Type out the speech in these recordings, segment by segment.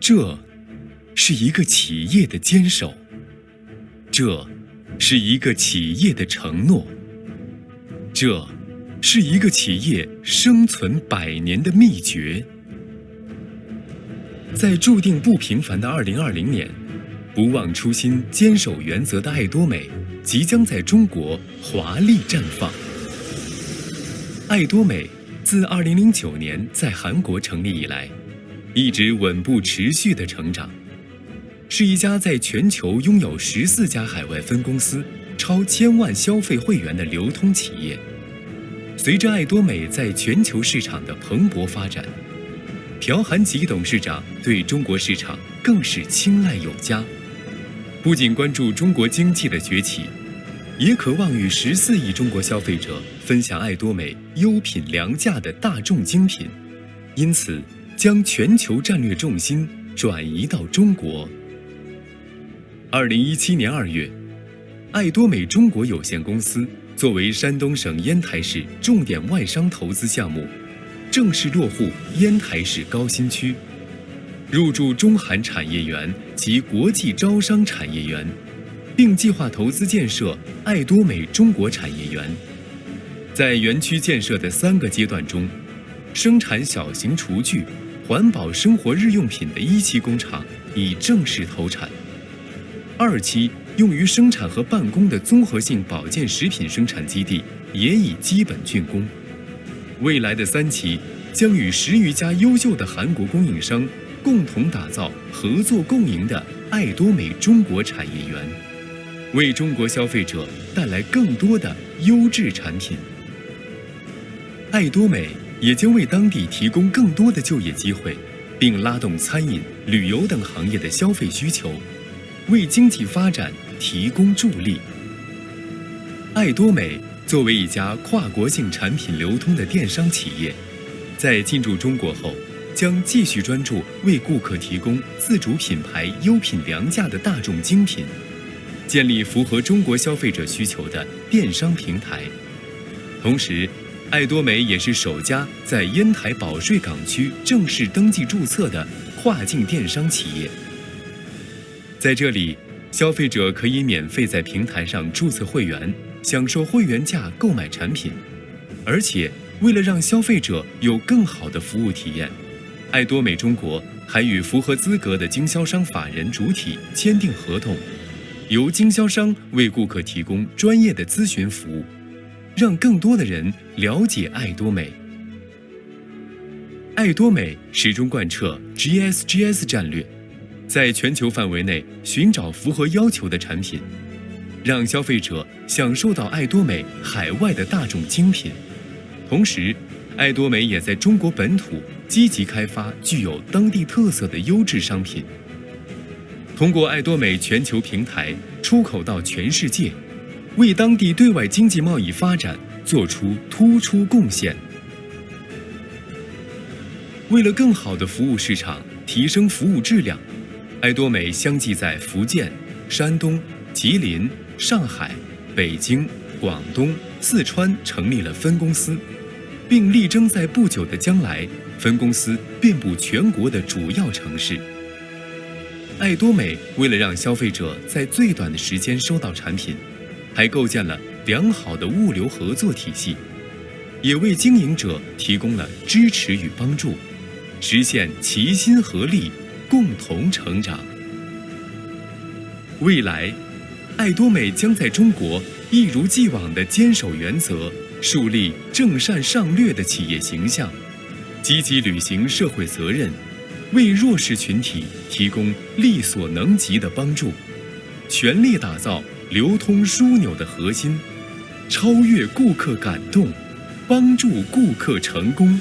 这是一个企业的坚守，这是一个企业的承诺，这是一个企业生存100年的秘诀。在注定不平凡的2020年，不忘初心、坚守原则的爱多美即将在中国华丽绽放。爱多美自2009年在韩国成立以来，一直稳步持续地成长，是一家在全球拥有14家海外分公司、超1000万消费会员的流通企业。随着爱多美在全球市场的蓬勃发展，朴韩吉董事长对中国市场更是青睐有加，不仅关注中国经济的崛起，也渴望与14亿中国消费者分享爱多美优品良价的大众精品，因此将全球战略重心转移到中国。2017年2月，爱多美中国有限公司作为山东省烟台市重点外商投资项目，正式落户烟台市高新区，入驻中韩产业园及国际招商产业园，并计划投资建设爱多美中国产业园。在园区建设的3个阶段中，生产小型厨具、环保生活日用品的1期工厂已正式投产，2期用于生产和办公的综合性保健食品生产基地也已基本竣工。未来的3期将与10余家优秀的韩国供应商共同打造合作共赢的爱多美中国产业园，为中国消费者带来更多的优质产品。爱多美也将为当地提供更多的就业机会，并拉动餐饮、旅游等行业的消费需求，为经济发展提供助力。爱多美作为一家跨国性产品流通的电商企业，在进驻中国后，将继续专注为顾客提供自主品牌优品良价的大众精品，建立符合中国消费者需求的电商平台。同时，爱多美也是首家在烟台保税港区正式登记注册的跨境电商企业。在这里，消费者可以免费在平台上注册会员，享受会员价购买产品。而且，为了让消费者有更好的服务体验，爱多美中国还与符合资格的经销商法人主体签订合同，由经销商为顾客提供专业的咨询服务，让更多的人了解爱多美。爱多美始终贯彻 GSGS 战略，在全球范围内寻找符合要求的产品，让消费者享受到爱多美海外的大众精品。同时，爱多美也在中国本土积极开发具有当地特色的优质商品，通过爱多美全球平台出口到全世界，为当地对外经济贸易发展做出突出贡献。为了更好地服务市场，提升服务质量，爱多美相继在福建、山东、吉林、上海、北京、广东、四川成立了分公司，并力争在不久的将来，分公司遍布全国的主要城市。爱多美为了让消费者在最短的时间收到产品，还构建了良好的物流合作体系，也为经营者提供了支持与帮助，实现齐心合力，共同成长。未来，爱多美将在中国一如既往地坚守原则，树立正善上略的企业形象，积极履行社会责任，为弱势群体提供力所能及的帮助，全力打造流通枢纽的核心，超越顾客感动，帮助顾客成功。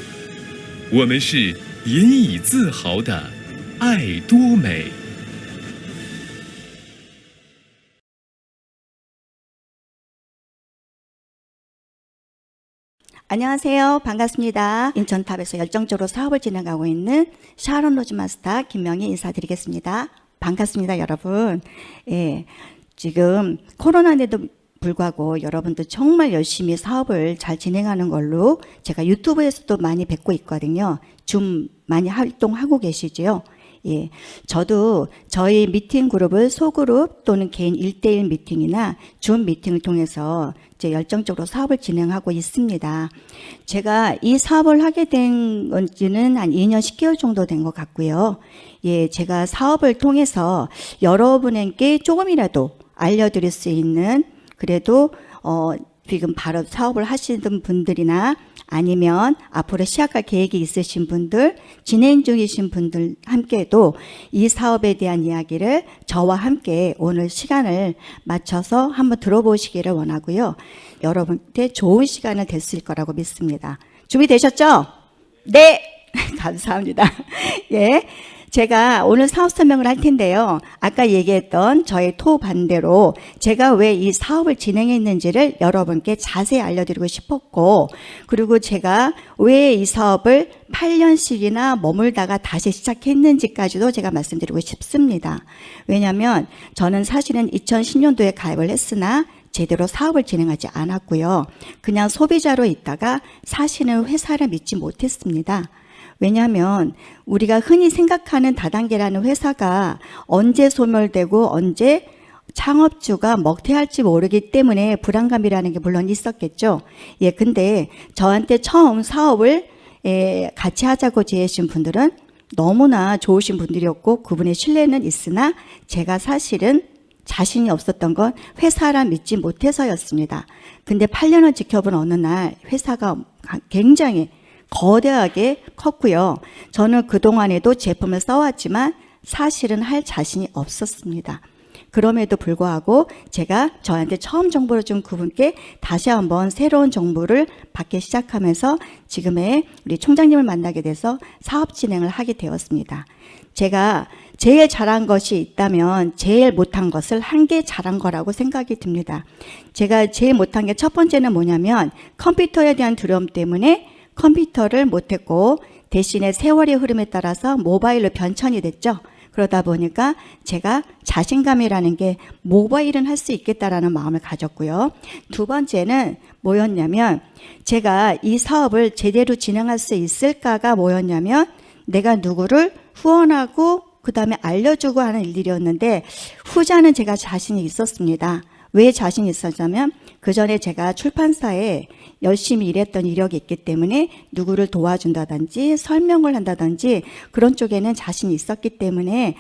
我们是引以自豪的爱多美。안녕하세요. 반갑습니다. 인천탑에서 열정적으로 사업을 진행하고 있는 샤론 로즈 마스터 김명희 인사드리겠습니다. 반갑습니다, 여러분. 예, 지금 코로나인데도 불구하고 여러분들 정말 열심히 사업을 잘 진행하는 걸로 제가 유튜브에서도 많이 뵙고 있거든요. 좀 많이 활동하고 계시죠? 예, 저도 저희 미팅 그룹을 소그룹 또는 개인 1대1 미팅이나 줌 미팅을 통해서 이제 열정적으로 사업을 진행하고 있습니다. 제가 이 사업을 하게 된 건지는 한 2년 10개월 정도 된 것 같고요. 예, 제가 사업을 통해서 여러분에게 조금이라도 알려드릴 수 있는, 그래도 지금 바로 사업을 하시는 분들이나 아니면 앞으로 시작할 계획이 있으신 분들, 진행 중이신 분들 함께도 이 사업에 대한 이야기를 저와 함께 오늘 시간을 맞춰서 한번 들어보시기를 원하고요. 여러분께 좋은 시간을 됐을 거라고 믿습니다. 준비되셨죠? 네! 감사합니다. 예. 제가 오늘 사업 설명을 할 텐데요. 아까 얘기했던 저의 토 반대로 제가 왜 이 사업을 진행했는지를 여러분께 자세히 알려드리고 싶었고, 그리고 제가 왜 이 사업을 8년씩이나 머물다가 다시 시작했는지까지도 제가 말씀드리고 싶습니다. 왜냐하면 저는 사실은 2010년도에 가입을 했으나 제대로 사업을 진행하지 않았고요. 그냥 소비자로 있다가 사실은 회사를 믿지 못했습니다. 왜냐하면 우리가 흔히 생각하는 다단계라는 회사가 언제 소멸되고 언제 창업주가 먹튀할지 모르기 때문에 불안감이라는 게 물론 있었겠죠. 예, 근데 저한테 처음 사업을 같이 하자고 제시하신 분들은 너무나 좋으신 분들이었고 그분의 신뢰는 있으나 제가 사실은 자신이 없었던 건 회사라 믿지 못해서였습니다. 근데 8년을 지켜본 어느 날 회사가 굉장히 거대하게 컸고요. 저는 그동안에도 제품을 써왔지만 사실은 할 자신이 없었습니다. 그럼에도 불구하고 제가 저한테 처음 정보를 준 그분께 다시 한번 새로운 정보를 받기 시작하면서 지금의 우리 총장님을 만나게 돼서 사업 진행을 하게 되었습니다. 제가 제일 잘한 것이 있다면 제일 못한 것을 한 개 잘한 거라고 생각이 듭니다. 제가 제일 못한 게 첫 번째는 뭐냐면 컴퓨터에 대한 두려움 때문에 컴퓨터를 못했고 대신에 세월의 흐름에 따라서 모바일로 변천이 됐죠. 그러다 보니까 제가 자신감이라는 게 모바일은 할 수 있겠다라는 마음을 가졌고요. 두 번째는 뭐였냐면 제가 이 사업을 제대로 진행할 수 있을까가 뭐였냐면 내가 누구를 후원하고 그 다음에 알려주고 하는 일들이었는데 후자는 제가 자신이 있었습니다. 왜 자신이 있었냐면 그 전에 제가 출판사에 열심히 일했던 이력이 있기 때문에 누구를 도와준다든지 설명을 한다든지 그런 쪽에는 자신이 있었기 때문에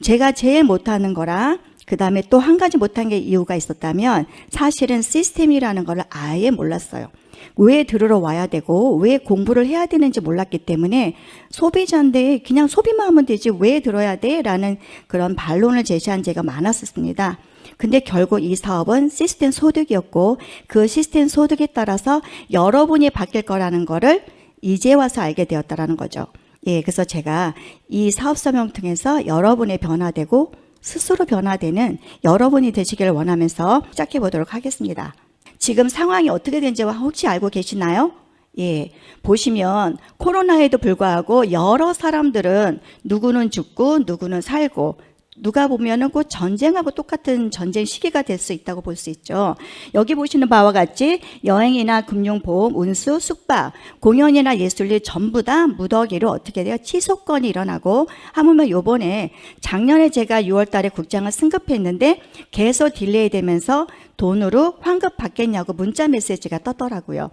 제가 제일 못하는 거랑 그 다음에 또 한 가지 못한 게 이유가 있었다면 사실은 시스템이라는 걸 아예 몰랐어요. 왜 들으러 와야 되고 왜 공부를 해야 되는지 몰랐기 때문에 소비자인데 그냥 소비만 하면 되지 왜 들어야 돼? 라는 그런 반론을 제시한 제가 많았었습니다. 근데 결국 이 사업은 시스템 소득이었고 그 시스템 소득에 따라서 여러분이 바뀔 거라는 거를 이제 와서 알게 되었다라는 거죠. 예, 그래서 제가 이 사업 설명 통해서 여러분의 변화되고 스스로 변화되는 여러분이 되시기를 원하면서 시작해 보도록 하겠습니다. 지금 상황이 어떻게 되는지 혹시 알고 계시나요? 예, 보시면 코로나에도 불구하고 여러 사람들은 누구는 죽고 누구는 살고 누가 보면은 곧 전쟁하고 똑같은 전쟁 시기가 될 수 있다고 볼 수 있죠. 여기 보시는 바와 같이 여행이나 금융보험, 운수, 숙박, 공연이나 예술일 전부 다 무더기로 어떻게 돼요? 취소건이 일어나고 하물며 요번에 작년에 제가 6월 달에 국장을 승급했는데 계속 딜레이 되면서 돈으로 환급 받겠냐고 문자 메시지가 떴더라고요.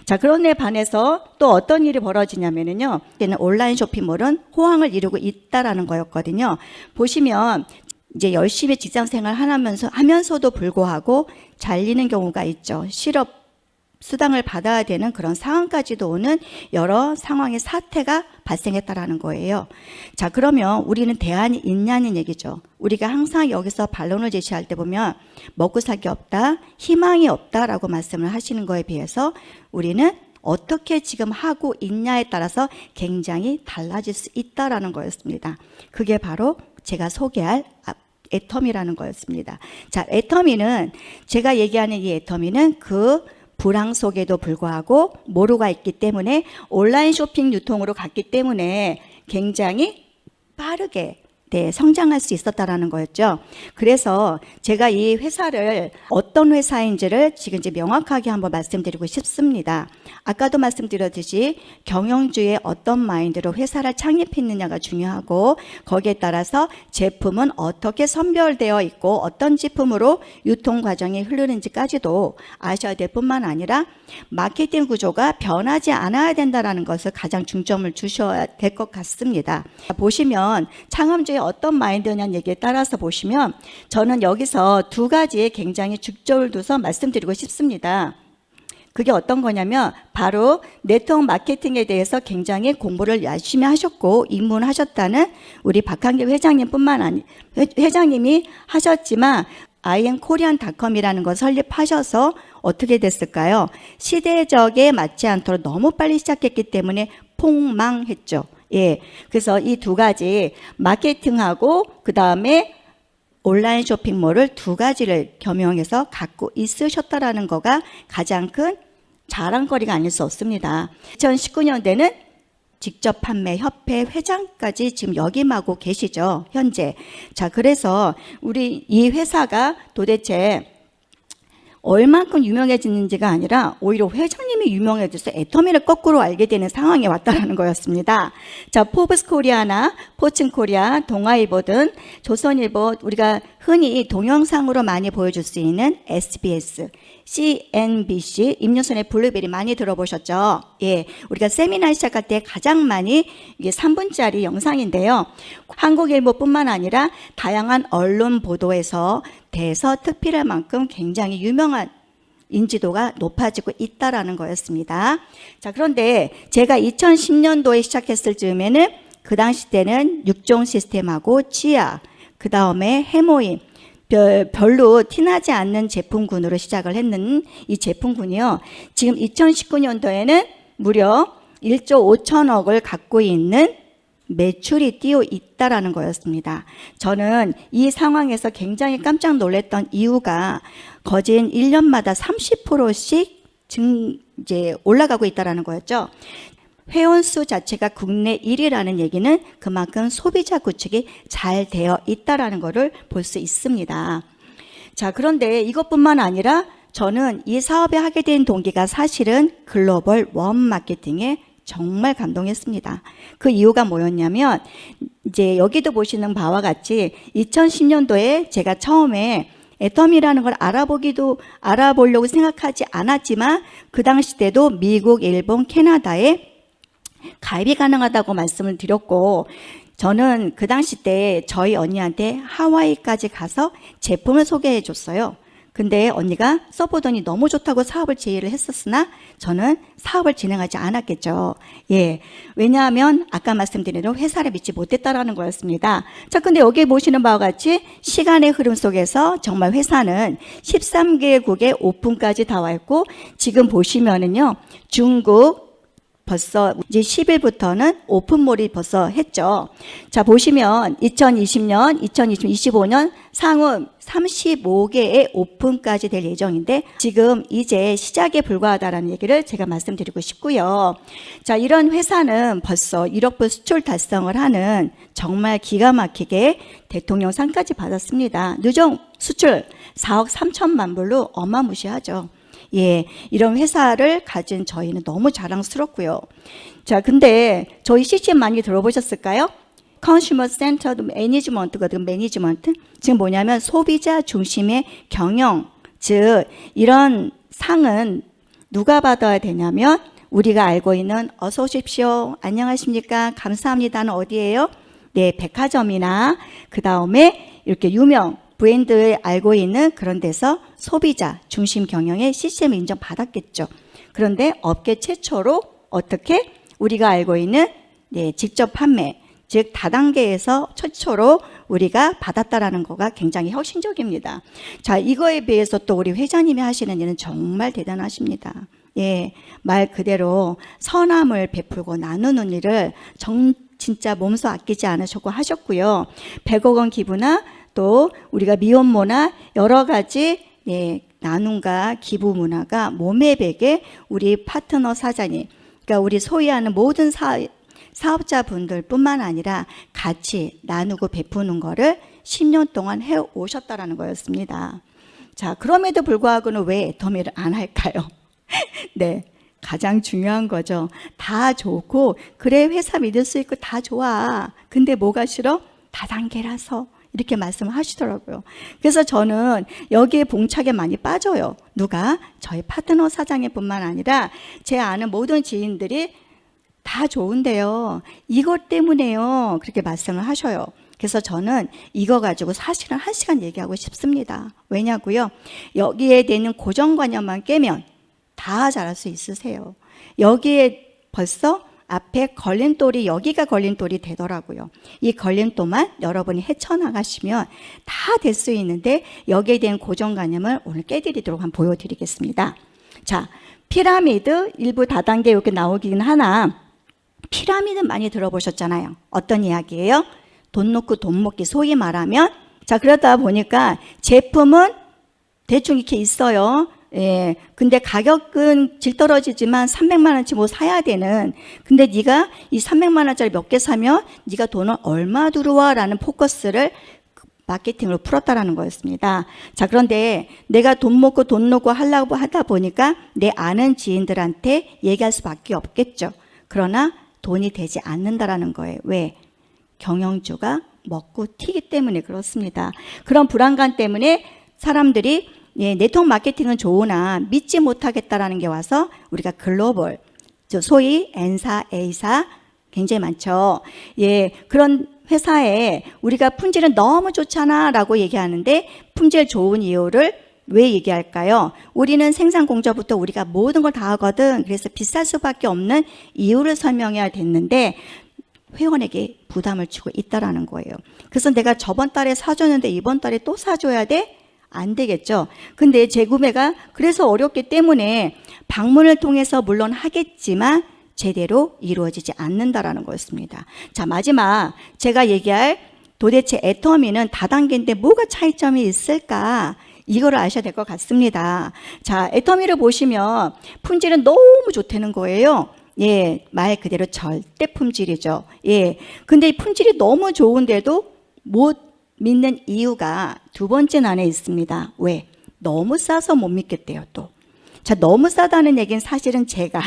자, 그런데 반해서 또 어떤 일이 벌어지냐면요. 이제는 온라인 쇼핑몰은 호황을 이루고 있다라는 거였거든요. 보시면 이제 열심히 직장 생활 하면서도 불구하고 잘리는 경우가 있죠. 실업 수당을 받아야 되는 그런 상황까지도 오는 여러 상황의 사태가 발생했다라는 거예요. 자, 그러면 우리는 대안이 있냐는 얘기죠. 우리가 항상 여기서 반론을 제시할 때 보면 먹고 살기 없다, 희망이 없다라고 말씀을 하시는 거에 비해서 우리는 어떻게 지금 하고 있냐에 따라서 굉장히 달라질 수 있다라는 거였습니다. 그게 바로 제가 소개할 애터미라는 거였습니다. 자, 애터미는 제가 얘기하는 이 애터미는 그 불황 속에도 불구하고 모루가 있기 때문에 온라인 쇼핑 유통으로 갔기 때문에 굉장히 빠르게 성장할 수 있었다라는 거였죠. 그래서 제가 이 회사를 어떤 회사인지를 지금 이제 명확하게 한번 말씀드리고 싶습니다. 아까도 말씀드렸듯이 경영주의 어떤 마인드로 회사를 창립했느냐가 중요하고 거기에 따라서 제품은 어떻게 선별되어 있고 어떤 제품으로 유통 과정이 흐르는지까지도 아셔야 될 뿐만 아니라 마케팅 구조가 변하지 않아야 된다는 것을 가장 중점을 주셔야 될 것 같습니다. 보시면 창업주의 어떤 마인드냐는 얘기에 따라서 보시면 저는 여기서 두 가지에 굉장히 중점을 둬서 말씀드리고 싶습니다. 그게 어떤 거냐면 바로 네트워크 마케팅에 대해서 굉장히 공부를 열심히 하셨고 입문하셨다는 우리 박한길 회장님이 하셨지만 IMKorean.com이라는 걸 설립하셔서 어떻게 됐을까요? 시대적에 맞지 않도록 너무 빨리 시작했기 때문에 폭망했죠. 예, 그래서 이 두 가지 마케팅하고 그 다음에 온라인 쇼핑몰을 두 가지를 겸용해서 갖고 있으셨다라는 거가 가장 큰 자랑거리가 아닐 수 없습니다. 2019년대는 직접 판매 협회 회장까지 지금 역임하고 계시죠, 현재. 자, 그래서 우리 이 회사가 도대체 얼만큼 유명해지는지가 아니라 오히려 회장님이 유명해져서 애터미를 거꾸로 알게 되는 상황에 왔다는 거였습니다. 자, 포브스 코리아나 포춘 코리아, 동아일보 등 조선일보, 우리가 흔히 동영상으로 많이 보여줄 수 있는 SBS, CNBC, 임윤선의 블루베리 많이 들어보셨죠? 예, 우리가 세미나 시작할 때 가장 많이 이게 3분짜리 영상인데요. 한국일보뿐만 아니라 다양한 언론 보도에서 대서특필할 만큼 굉장히 유명한 인지도가 높아지고 있다라는 거였습니다. 자, 그런데 제가 2010년도에 시작했을 즈음에는 그 당시 때는 6종 시스템하고 치아, 그 다음에 해모임, 별로 티나지 않는 제품군으로 시작을 했는 이 제품군이요. 지금 2019년도에는 무려 1조 5천억을 갖고 있는 매출이 뛰어 있다라는 거였습니다. 저는 이 상황에서 굉장히 깜짝 놀랐던 이유가 거진 1년마다 30%씩 이제 올라가고 있다라는 거였죠. 회원수 자체가 국내 1위라는 얘기는 그만큼 소비자 구축이 잘 되어 있다라는 것을 볼 수 있습니다. 자, 그런데 이것뿐만 아니라 저는 이 사업에 하게 된 동기가 사실은 글로벌 원 마케팅에 정말 감동했습니다. 그 이유가 뭐였냐면 이제 여기도 보시는 바와 같이 2010년도에 제가 처음에 애텀이라는 걸 알아보려고 생각하지 않았지만 그 당시 때도 미국, 일본, 캐나다에 가입이 가능하다고 말씀을 드렸고 저는 그 당시 때 저희 언니한테 하와이까지 가서 제품을 소개해 줬어요. 근데 언니가 써보더니 너무 좋다고 사업을 제의를 했었으나 저는 사업을 진행하지 않았겠죠. 예. 왜냐하면 아까 말씀드린 대로 회사를 믿지 못했다라는 거였습니다. 자, 근데 여기 보시는 바와 같이 시간의 흐름 속에서 정말 회사는 13개국에 오픈까지 다 왔고 지금 보시면은요. 중국 벌써 이제 10일부터는 오픈몰이 벌써 했죠. 자, 보시면 2020년, 2025년 상후 35개의 오픈까지 될 예정인데 지금 이제 시작에 불과하다라는 얘기를 제가 말씀드리고 싶고요. 자, 이런 회사는 벌써 1억 불 수출 달성을 하는 정말 기가 막히게 대통령 상까지 받았습니다. 누적 수출 4억 3천만 불로 어마무시하죠. 예, 이런 회사를 가진 저희는 너무 자랑스럽고요. 자, 근데 저희 CCM 많이 들어보셨을까요? Consumer Centered Management거든요. 매니지먼트. 지금 뭐냐면 소비자 중심의 경영. 즉 이런 상은 누가 받아야 되냐면 우리가 알고 있는 어서 오십시오. 안녕하십니까? 감사합니다는 어디예요? 네, 백화점이나 그 다음에 이렇게 유명 브랜드에 알고 있는 그런 데서 소비자 중심 경영의 CCM 인정받았겠죠. 그런데 업계 최초로 어떻게 우리가 알고 있는 직접 판매, 즉 다단계에서 최초로 우리가 받았다라는 거가 굉장히 혁신적입니다. 자, 이거에 비해서 또 우리 회장님이 하시는 일은 정말 대단하십니다. 예, 말 그대로 선함을 베풀고 나누는 일을 진짜 몸소 아끼지 않으셨고 하셨고요. 100억 원 기부나 또 우리가 미혼모나 여러 가지 나눔과 기부 문화가 몸에 배게 우리 파트너 사장님, 그러니까 우리 소유하는 모든 사업자분들뿐만 아니라 같이 나누고 베푸는 거를 10년 동안 해 오셨다라는 거였습니다. 자, 그럼에도 불구하고는 왜 애터미를 안 할까요? 네, 가장 중요한 거죠. 다 좋고, 그래 회사 믿을 수 있고 다 좋아. 근데 뭐가 싫어? 다단계라서. 이렇게 말씀하시더라고요. 그래서 저는 여기에 봉착에 많이 빠져요. 누가? 저희 파트너 사장님뿐만 아니라 제 아는 모든 지인들이 다 좋은데요. 이것 때문에요. 그렇게 말씀을 하셔요. 그래서 저는 이거 가지고 사실은 1시간 얘기하고 싶습니다. 왜냐고요? 여기에 대한 고정관념만 깨면 다 잘할 수 있으세요. 여기에 벌써 앞에 걸림돌이, 여기가 걸림돌이 되더라고요. 이 걸림돌만 여러분이 헤쳐나가시면 다 될 수 있는데, 여기에 대한 고정관념을 오늘 깨드리도록 한번 보여드리겠습니다. 자, 피라미드 일부 다단계 이렇게 나오긴 하나, 피라미드 많이 들어보셨잖아요. 어떤 이야기예요? 돈 놓고 돈 먹기, 소위 말하면. 자, 그러다 보니까 제품은 대충 이렇게 있어요. 예, 근데 가격은 질 떨어지지만 300만 원치 뭐 사야 되는, 근데 네가 이 300만 원짜리 몇 개 사면 네가 돈을 얼마 들어와 라는 포커스를 마케팅으로 풀었다라는 거였습니다. 자, 그런데 내가 돈 먹고 돈 놓고 하려고 하다 보니까 내 아는 지인들한테 얘기할 수밖에 없겠죠. 그러나 돈이 되지 않는다라는 거예요. 왜? 경영주가 먹고 튀기 때문에 그렇습니다. 그런 불안감 때문에 사람들이 네트워크 마케팅은 좋으나 믿지 못하겠다라는 게 와서 우리가 글로벌, 소위 N사, A사 굉장히 많죠. 예, 그런 회사에 우리가 품질은 너무 좋잖아 라고 얘기하는데, 품질 좋은 이유를 왜 얘기할까요? 우리는 생산 공정부터 우리가 모든 걸 다 하거든. 그래서 비쌀 수밖에 없는 이유를 설명해야 됐는데 회원에게 부담을 주고 있다라는 거예요. 그래서 내가 저번 달에 사줬는데 이번 달에 또 사줘야 돼? 안 되겠죠. 근데 재구매가 그래서 어렵기 때문에 방문을 통해서 물론 하겠지만 제대로 이루어지지 않는다라는 거였습니다. 자, 마지막 제가 얘기할 도대체 애터미는 다단계인데 뭐가 차이점이 있을까? 이거를 아셔야 될 것 같습니다. 자, 애터미를 보시면 품질은 너무 좋다는 거예요. 예, 말 그대로 절대 품질이죠. 예, 근데 이 품질이 너무 좋은데도 못 믿는 이유가 두 번째 안에 있습니다. 왜? 너무 싸서 못 믿겠대요, 또. 자, 너무 싸다는 얘기는 사실은 제가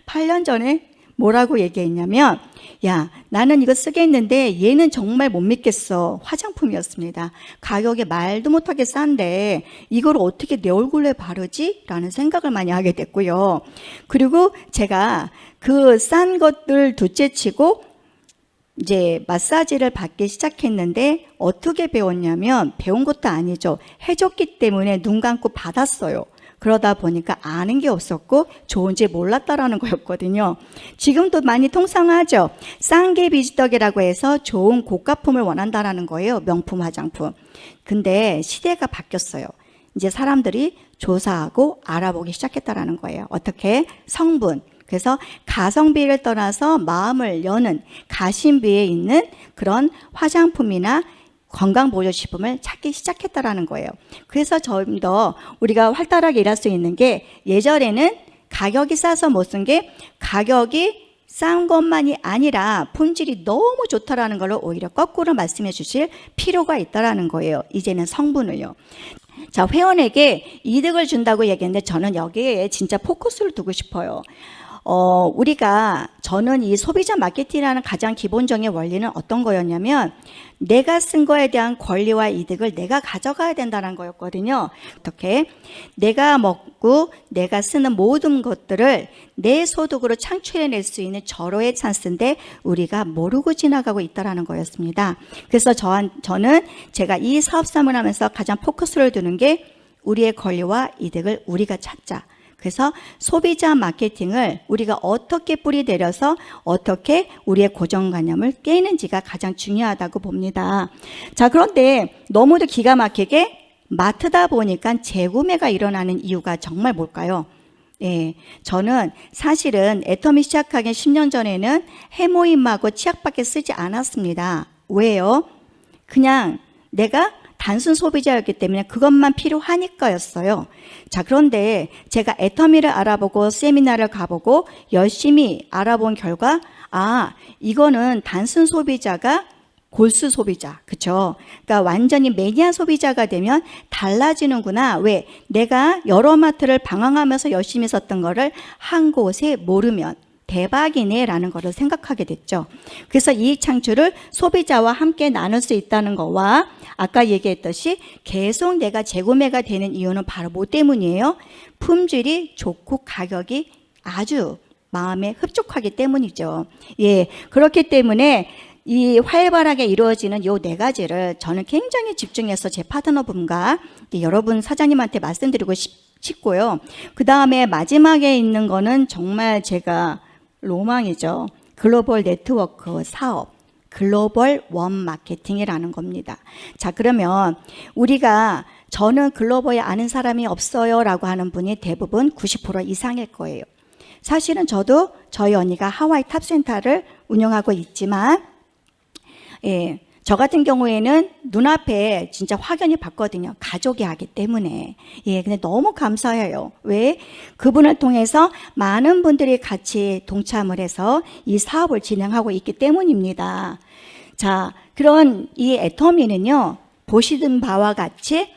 8년 전에 뭐라고 얘기했냐면, 야, 나는 이거 쓰겠는데 얘는 정말 못 믿겠어. 화장품이었습니다. 가격이 말도 못하게 싼데 이걸 어떻게 내 얼굴에 바르지? 라는 생각을 많이 하게 됐고요. 그리고 제가 그 싼 것들 둘째치고 이제 마사지를 받기 시작했는데 어떻게 배웠냐면, 배운 것도 아니죠. 해줬기 때문에 눈 감고 받았어요. 그러다 보니까 아는 게 없었고 좋은지 몰랐다라는 거였거든요. 지금도 많이 통상하죠. 싼 게 비지떡이라고 해서 좋은 고가품을 원한다라는 거예요. 명품 화장품. 근데 시대가 바뀌었어요. 이제 사람들이 조사하고 알아보기 시작했다라는 거예요. 어떻게? 성분. 그래서 가성비를 떠나서 마음을 여는 가심비에 있는 그런 화장품이나 건강보조식품을 찾기 시작했다라는 거예요. 그래서 좀 더 우리가 활달하게 일할 수 있는 게, 예전에는 가격이 싸서 못 쓴 게 가격이 싼 것만이 아니라 품질이 너무 좋다라는 걸 오히려 거꾸로 말씀해 주실 필요가 있다라는 거예요. 이제는 성분을요. 자, 회원에게 이득을 준다고 얘기했는데 저는 여기에 진짜 포커스를 두고 싶어요. 저는 이 소비자 마케팅이라는 가장 기본적인 원리는 어떤 거였냐면, 내가 쓴 거에 대한 권리와 이득을 내가 가져가야 된다는 거였거든요. 어떻게? 내가 먹고 내가 쓰는 모든 것들을 내 소득으로 창출해낼 수 있는 절호의 찬스인데 우리가 모르고 지나가고 있다는 거였습니다. 그래서 저는 제가 이 사업삼을 하면서 가장 포커스를 두는 게 우리의 권리와 이득을 우리가 찾자. 그래서 소비자 마케팅을 우리가 어떻게 뿌리 내려서 어떻게 우리의 고정관념을 깨는지가 가장 중요하다고 봅니다. 자, 그런데 너무도 기가 막히게 마트다 보니까 재구매가 일어나는 이유가 정말 뭘까요? 예, 저는 사실은 애터미 시작하기 10년 전에는 해모임하고 치약밖에 쓰지 않았습니다. 왜요? 그냥 내가 단순 소비자였기 때문에 그것만 필요하니까였어요. 자, 그런데 제가 애터미를 알아보고 세미나를 가보고 열심히 알아본 결과, 아, 이거는 단순 소비자가 골수 소비자, 그쵸? 그러니까 완전히 매니아 소비자가 되면 달라지는구나. 왜? 내가 여러 마트를 방황하면서 열심히 썼던 거를 한 곳에 모르면 대박이네 라는 거를 생각하게 됐죠. 그래서 이익 창출을 소비자와 함께 나눌 수 있다는 거와 아까 얘기했듯이 계속 내가 재구매가 되는 이유는 바로 뭐 때문이에요? 품질이 좋고 가격이 아주 마음에 흡족하기 때문이죠. 예, 그렇기 때문에 이 활발하게 이루어지는 요 네 가지를 저는 굉장히 집중해서 제 파트너분과 여러분 사장님한테 말씀드리고 싶고요. 그 다음에 마지막에 있는 거는 정말 제가 로망이죠. 글로벌 네트워크 사업, 글로벌 원 마케팅이라는 겁니다. 자, 그러면 우리가 저는 글로벌에 아는 사람이 없어요 라고 하는 분이 대부분 90% 이상일 거예요. 사실은 저도 저희 언니가 하와이 탑센터를 운영하고 있지만 예, 저 같은 경우에는 눈앞에 진짜 확연히 봤거든요. 가족이 하기 때문에. 예, 근데 너무 감사해요. 왜? 그분을 통해서 많은 분들이 같이 동참을 해서 이 사업을 진행하고 있기 때문입니다. 자, 그런 이 애터미는요, 보시던 바와 같이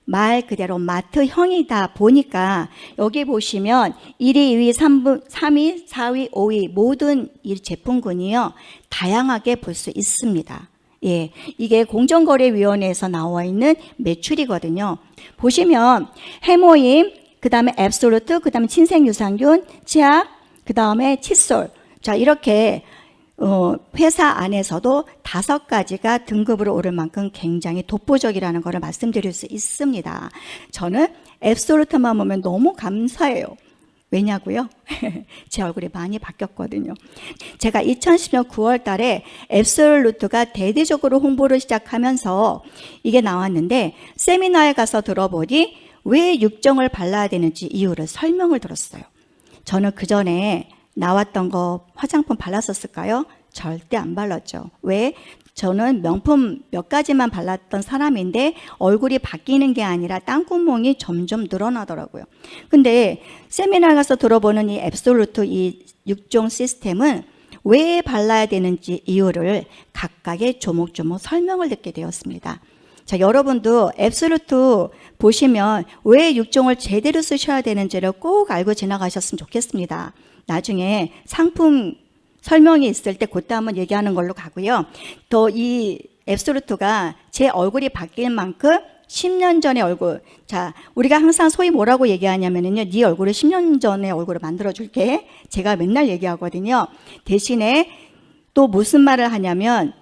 말 그대로 마트형이다 보니까 여기 보시면 1위, 2위, 3위, 4위, 5위 모든 이 제품군이요 다양하게 볼 수 있습니다. 예, 이게 공정거래위원회에서 나와 있는 매출이거든요. 보시면 해모임, 그 다음에 앱솔루트, 그 다음에 친생유산균, 치약, 그 다음에 칫솔. 자, 이렇게 회사 안에서도 5가지가 등급으로 오를 만큼 굉장히 독보적이라는 것을 말씀드릴 수 있습니다. 저는 앱솔루트만 보면 너무 감사해요. 왜냐고요? 제 얼굴이 많이 바뀌었거든요. 제가 2010년 9월 달에 앱솔루트가 대대적으로 홍보를 시작하면서 이게 나왔는데 세미나에 가서 들어보니 왜 육정을 발라야 되는지 이유를 설명을 들었어요. 저는 그 전에 나왔던 거 화장품 발랐었을까요? 절대 안 발랐죠. 왜? 저는 명품 몇 가지만 발랐던 사람인데 얼굴이 바뀌는 게 아니라 땅구멍이 점점 늘어나더라고요. 근데 세미나 가서 들어보는 이 앱솔루트 이 6종 시스템은 왜 발라야 되는지 이유를 각각의 조목조목 설명을 듣게 되었습니다. 자, 여러분도 앱솔루트 보시면 왜 6종을 제대로 쓰셔야 되는지를 꼭 알고 지나가셨으면 좋겠습니다. 나중에 상품 설명이 있을 때 그때 한번 얘기하는 걸로 가고요. 또 이 앱솔루트가 제 얼굴이 바뀔 만큼 10년 전의 얼굴. 자, 우리가 항상 소위 뭐라고 얘기하냐면요. 네 얼굴을 10년 전의 얼굴을 만들어줄게. 제가 맨날 얘기하거든요. 대신에 또 무슨 말을 하냐면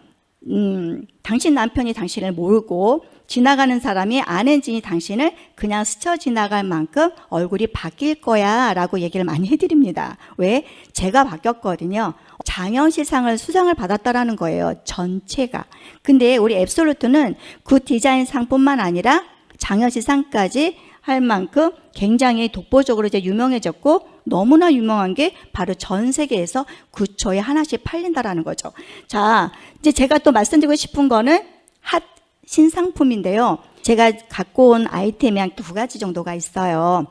당신 남편이 당신을 모르고 지나가는 사람이 아는 지니 당신을 그냥 스쳐 지나갈 만큼 얼굴이 바뀔 거야 라고 얘기를 많이 해드립니다. 왜? 제가 바뀌었거든요. 장현시상을 수상을 받았다라는 거예요. 전체가. 근데 우리 앱솔루트는 그 디자인 상뿐만 아니라 장현시상까지 할 만큼 굉장히 독보적으로 이제 유명해졌고 너무나 유명한 게 바로 전 세계에서 9초에 하나씩 팔린다라는 거죠. 자, 이제 제가 또 말씀드리고 싶은 거는 핫 신상품인데요. 제가 갖고 온 아이템이 한 2가지 정도가 있어요.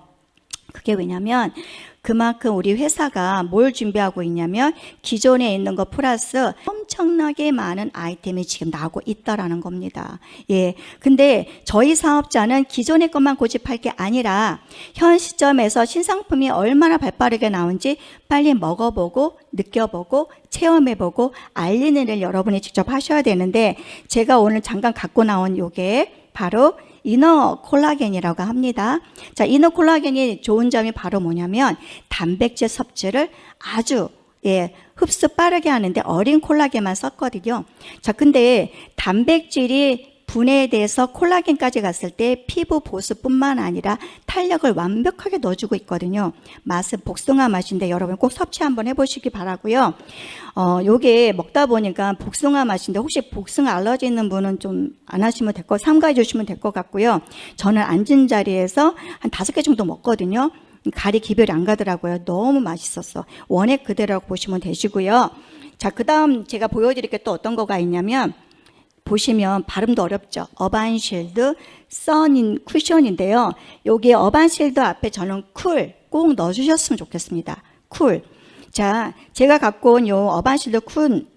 그게 왜냐면 그만큼 우리 회사가 뭘 준비하고 있냐면 기존에 있는 거 플러스 엄청나게 많은 아이템이 지금 나오고 있다라는 겁니다. 예. 근데 저희 사업자는 기존의 것만 고집할 게 아니라 현 시점에서 신상품이 얼마나 발빠르게 나온지 빨리 먹어보고 느껴보고 체험해보고 알리는 일을 여러분이 직접 하셔야 되는데 제가 오늘 잠깐 갖고 나온 요게 바로 이너 콜라겐이라고 합니다. 자, 이너 콜라겐이 좋은 점이 바로 뭐냐면 단백질 섭취를 아주 흡수 빠르게 하는데 어린 콜라겐만 썼거든요. 자, 근데 단백질이 분해돼서 콜라겐까지 갔을 때 피부 보습뿐만 아니라 탄력을 완벽하게 넣어주고 있거든요. 맛은 복숭아 맛인데 여러분 꼭 섭취 한번 해보시기 바라고요. 요게 먹다 보니까 복숭아 맛인데 혹시 복숭아 알러지 있는 분은 좀 안 하시면 될 거, 삼가해 주시면 될 것 같고요. 저는 앉은 자리에서 한 5개 정도 먹거든요. 가리 기별이 안 가더라고요. 너무 맛있었어. 원액 그대로라고 보시면 되시고요. 자, 그 다음 제가 보여드릴 게 또 어떤 거가 있냐면 보시면 발음도 어렵죠. 어반실드 써닌 쿠션인데요. 여기 어반실드 앞에 저는 쿨 꼭 넣어주셨으면 좋겠습니다. 쿨. 자, 제가 갖고 온 요 어반실드 쿤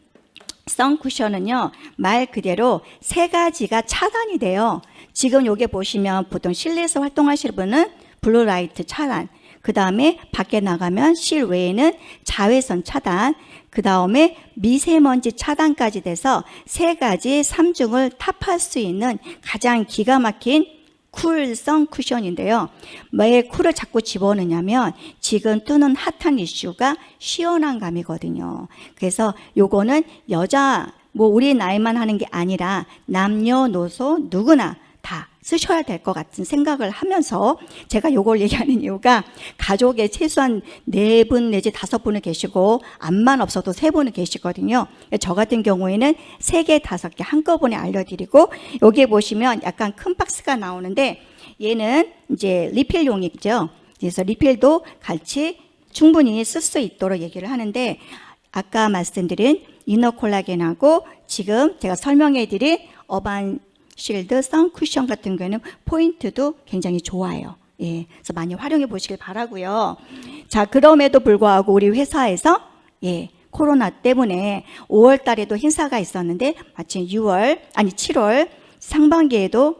선 쿠션은요, 말 그대로 세 가지가 차단이 돼요. 지금 요게 보시면 보통 실내에서 활동하시는 분은 블루라이트 차단, 그 다음에 밖에 나가면 실외에는 자외선 차단, 그 다음에 미세먼지 차단까지 돼서 세 가지 3중을 탑할 수 있는 가장 기가 막힌 쿨 선 쿠션인데요. 왜 쿨을 자꾸 집어넣냐면 지금 뜨는 핫한 이슈가 시원한 감이거든요. 그래서 요거는 여자, 뭐 우리 나이만 하는 게 아니라 남녀노소 누구나 다 쓰셔야 될 것 같은 생각을 하면서 제가 요걸 얘기하는 이유가 가족에 최소한 4분 내지 5분은 계시고 암만 없어도 3분은 계시거든요. 저 같은 경우에는 3개, 5개 한꺼번에 알려드리고 여기에 보시면 약간 큰 박스가 나오는데 얘는 이제 리필용이죠. 그래서 리필도 같이 충분히 쓸 수 있도록 얘기를 하는데 아까 말씀드린 이너 콜라겐하고 지금 제가 설명해드린 어반 실드 선 쿠션 같은 경우에는 포인트도 굉장히 좋아요. 예, 그래서 많이 활용해 보시길 바라고요. 자, 그럼에도 불구하고 우리 회사에서 코로나 때문에 5월 달에도 행사가 있었는데 마침 7월 상반기에도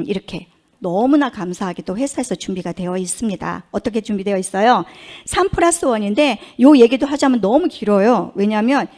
이렇게 너무나 감사하게 또 회사에서 준비가 되어 있습니다. 어떻게 준비되어 있어요? 3+1인데 요 얘기도 하자면 너무 길어요. 왜냐하면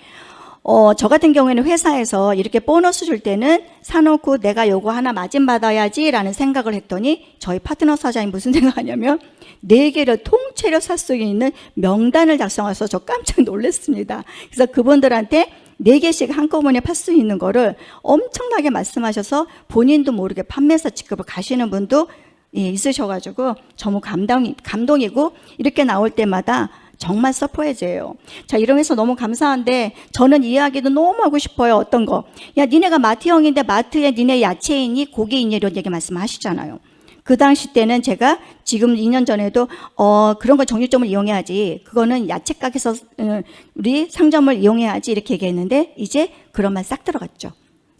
저 같은 경우에는 회사에서 이렇게 보너스 줄 때는 사놓고 내가 요거 하나 마진 받아야지 라는 생각을 했더니 저희 파트너 사장이 무슨 생각하냐면 4개를 통째로 살 수 있는 명단을 작성해서 저 깜짝 놀랐습니다. 그래서 그분들한테 4개씩 한꺼번에 팔 수 있는 거를 엄청나게 말씀하셔서 본인도 모르게 판매사 직급을 가시는 분도 있으셔가지고 너무 감동이고 이렇게 나올 때마다 정말 서프라이즈예요. 자, 이러면서 너무 감사한데 저는 이야기도 너무 하고 싶어요. 어떤 거? 야, 니네가 마트형인데 마트에 니네 야채 있니? 고기 있니? 이런 얘기 말씀하시잖아요. 그 당시 때는 제가 지금 2년 전에도 그런 거 정육점을 이용해야지. 그거는 야채 가게에서 우리 상점을 이용해야지 이렇게 얘기했는데 이제 그런 말 싹 들어갔죠.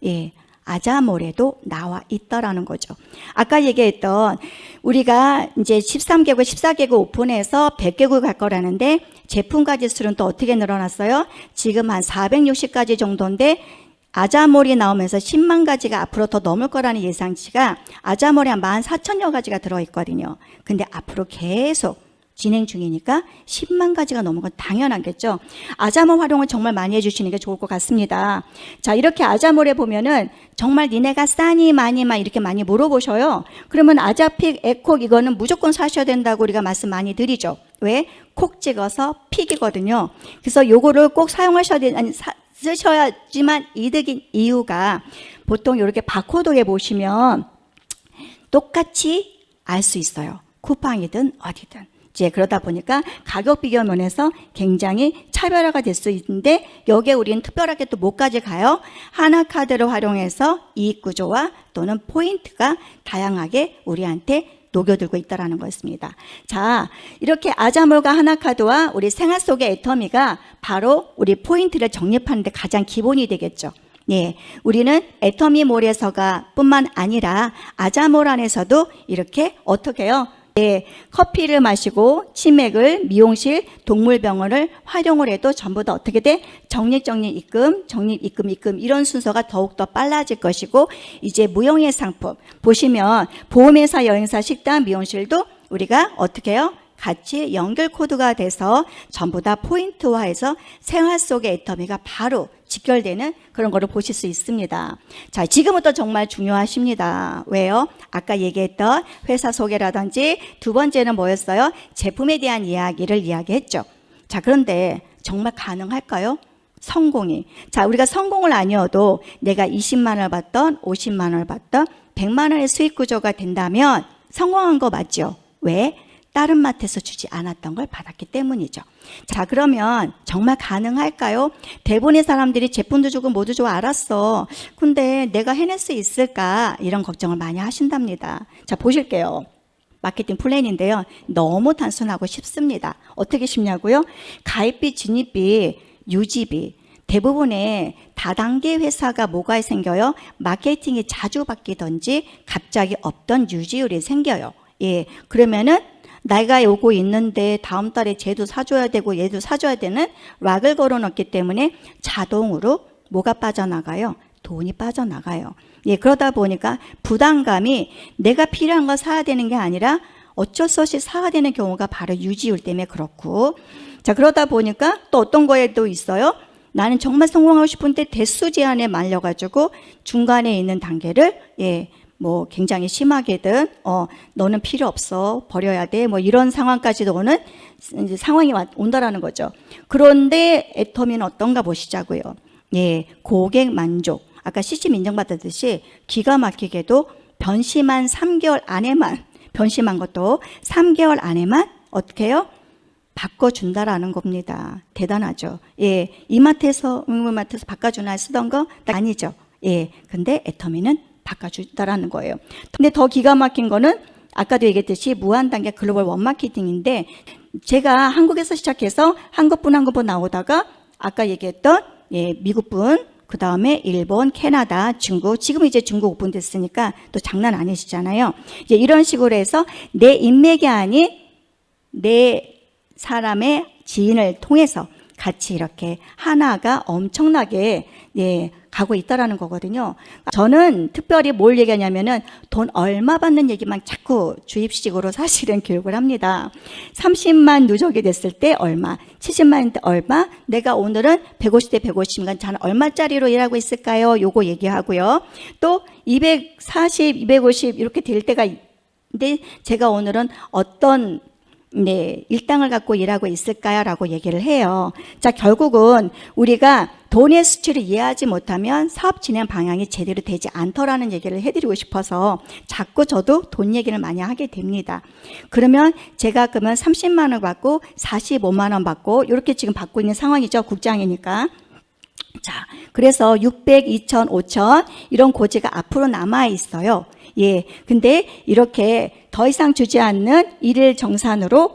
예. 아자몰에도 나와 있더라는 거죠. 아까 얘기했던 우리가 이제 13개국, 14개국 오픈해서 100개국 갈 거라는데 제품 가지 수는 또 어떻게 늘어났어요? 지금 한 460가지 정도인데 아자몰이 나오면서 10만 가지가 앞으로 더 넘을 거라는 예상치가 아자몰에 한 14,000여 가지가 들어있거든요. 근데 앞으로 계속 진행 중이니까 10만 가지가 넘은 건 당연하겠죠. 아자몰 활용을 정말 많이 해주시는 게 좋을 것 같습니다. 자, 이렇게 아자몰에 보면은 정말 니네가 싸니 많이 막 이렇게 많이 물어보셔요. 그러면 아자픽, 에콕 이거는 무조건 사셔야 된다고 우리가 말씀 많이 드리죠. 왜? 콕 찍어서 픽이거든요. 그래서 요거를 꼭 사용하셔야 쓰셔야지만 이득인 이유가 보통 이렇게 바코드에 보시면 똑같이 알 수 있어요. 쿠팡이든 어디든. 이제 그러다 보니까 가격 비교 면에서 굉장히 차별화가 될 수 있는데 여기에 우리는 특별하게 또 뭐까지 가요? 하나카드를 활용해서 이익 구조와 또는 포인트가 다양하게 우리한테 녹여들고 있다는 것입니다. 자, 이렇게 아자몰과 하나카드와 우리 생활 속의 애터미가 바로 우리 포인트를 적립하는 데 가장 기본이 되겠죠. 예, 우리는 애터미몰에서가 뿐만 아니라 아자몰 안에서도 이렇게 어떻게 해요? 예, 커피를 마시고 치맥을 미용실 동물병원을 활용을 해도 전부 다 어떻게 돼? 적립 입금 이런 순서가 더욱더 빨라질 것이고 이제 무형의 상품 보시면 보험회사 여행사 식당 미용실도 우리가 어떻게 해요? 같이 연결 코드가 돼서 전부 다 포인트화해서 생활 속의 애터미가 바로 직결되는 그런 거를 보실 수 있습니다. 자, 지금부터 정말 중요하십니다. 왜요? 아까 얘기했던 회사 소개라든지 두 번째는 뭐였어요? 제품에 대한 이야기를 이야기했죠. 자, 그런데 정말 가능할까요? 성공이. 자, 우리가 성공을 아니어도 내가 20만 원을 받던 50만 원을 받던 100만 원의 수익 구조가 된다면 성공한 거 맞죠? 왜? 다른 마트에서 주지 않았던 걸 받았기 때문이죠. 자, 그러면 정말 가능할까요? 대부분의 사람들이 제품도 주고 모두 주고 알았어. 근데 내가 해낼 수 있을까? 이런 걱정을 많이 하신답니다. 자, 보실게요. 마케팅 플랜인데요. 너무 단순하고 쉽습니다. 어떻게 쉽냐고요? 가입비, 진입비, 유지비. 대부분의 다단계 회사가 뭐가 생겨요? 마케팅이 자주 바뀌든지 갑자기 없던 유지율이 생겨요. 예, 그러면은 내가 오고 있는데 다음 달에 쟤도 사줘야 되고 얘도 사줘야 되는 락을 걸어놓기 때문에 자동으로 뭐가 빠져나가요? 돈이 빠져나가요. 예, 그러다 보니까 부담감이 내가 필요한 거 사야 되는 게 아니라 어쩔 수 없이 사야 되는 경우가 바로 유지율 때문에 그렇고, 자, 그러다 보니까 또 어떤 거에도 있어요. 나는 정말 성공하고 싶은데 대수 제한에 말려가지고 중간에 있는 단계를 뭐 굉장히 심하게든 너는 필요 없어, 버려야 돼, 뭐 이런 상황까지도 오는 이제 상황이 온다라는 거죠. 그런데 애터미는 어떤가 보시자고요. 예, 고객 만족. 아까 CCM 인정받았듯이 기가 막히게도 변심한 3개월 안에만, 변심한 것도 3개월 안에만 어떻게 해요? 바꿔준다라는 겁니다. 대단하죠. 예, 이마트에서, 음악마트에서 바꿔주나 쓰던 거 아니죠. 예, 근데 애터미는 바꿔준다라는 거예요. 근데 더 기가 막힌 거는 아까도 얘기했듯이 무한단계 글로벌 원마케팅인데, 제가 한국에서 시작해서 한국분 나오다가 아까 얘기했던 미국분, 그 다음에 일본, 캐나다, 중국, 지금 이제 중국 오픈됐으니까 또 장난 아니시잖아요. 이제 이런 식으로 해서 내 인맥이 아닌 내 사람의 지인을 통해서 같이 이렇게 하나가 엄청나게 가고 있다라는 거거든요. 저는 특별히 뭘 얘기하냐면은 돈 얼마 받는 얘기만 자꾸 주입식으로 사실은 교육을 합니다. 30만 누적이 됐을 때 얼마, 70만 때 얼마, 내가 오늘은 150대 150만 저는 얼마짜리로 일하고 있을까요? 요거 얘기하고요. 또 240, 250 이렇게 될 때가 있는데 제가 오늘은 어떤 일당을 갖고 일하고 있을까요? 라고 얘기를 해요. 자, 결국은 우리가 돈의 수치를 이해하지 못하면 사업 진행 방향이 제대로 되지 않더라는 얘기를 해드리고 싶어서 자꾸 저도 돈 얘기를 많이 하게 됩니다. 그러면 제가 그러면 30만 원 받고 45만 원 받고 이렇게 지금 받고 있는 상황이죠. 국장이니까. 자, 그래서 600, 2000, 5000 이런 고지가 앞으로 남아 있어요. 예, 근데 이렇게 더 이상 주지 않는 일일 정산으로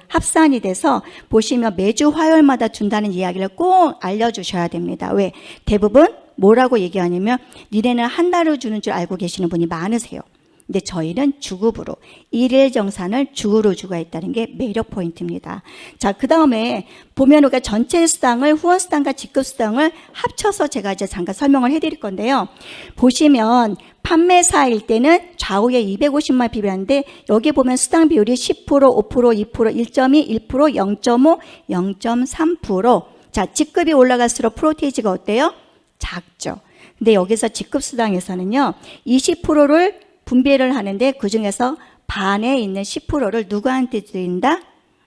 합산이 돼서 보시면 매주 화요일마다 준다는 이야기를 꼭 알려주셔야 됩니다. 왜? 대부분 뭐라고 얘기하냐면 니네는 한 달을 주는 줄 알고 계시는 분이 많으세요. 근데 저희는 주급으로 일일 정산을 주급으로 주고 있다는 게 매력 포인트입니다. 자, 그 다음에 보면 우리가 전체 수당을 후원 수당과 직급 수당을 합쳐서 제가 이제 잠깐 설명을 해드릴 건데요. 보시면 판매사일 때는 좌우에 250만 비례하는데 여기 보면 수당 비율이 10%, 5%, 2%, 1.2, 1%, 0.5, 0.3%. 자, 직급이 올라갈수록 프로테이지가 어때요? 작죠. 근데 여기서 직급 수당에서는요, 20%를 분배를 하는데 그 중에서 반에 있는 10%를 누구한테 드린다?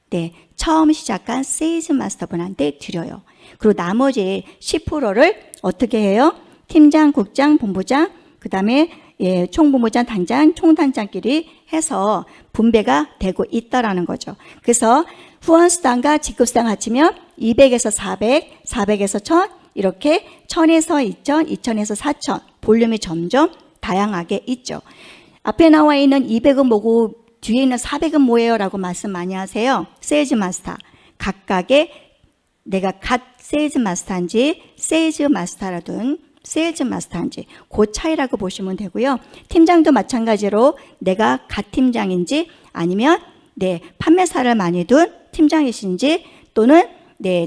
네, 처음 시작한 세일즈 마스터분한테 드려요. 그리고 나머지 10%를 어떻게 해요? 팀장, 국장, 본부장, 그 다음에 총본부장, 단장, 총단장끼리 해서 분배가 되고 있다라는 거죠. 그래서 후원수당과 직급수당 합치면 200에서 400, 400에서 1000 이렇게 1000에서 2000, 2000에서 4000 볼륨이 점점 다양하게 있죠. 앞에 나와 있는 200은 뭐고 뒤에 있는 400은 뭐예요? 라고 말씀 많이 하세요. 세일즈 마스터. 각각의 내가 갓 세일즈 마스터인지 세일즈 마스터라든 세일즈 마스터인지 그 차이라고 보시면 되고요. 팀장도 마찬가지로 내가 갓 팀장인지 아니면 판매사를 많이 둔 팀장이신지 또는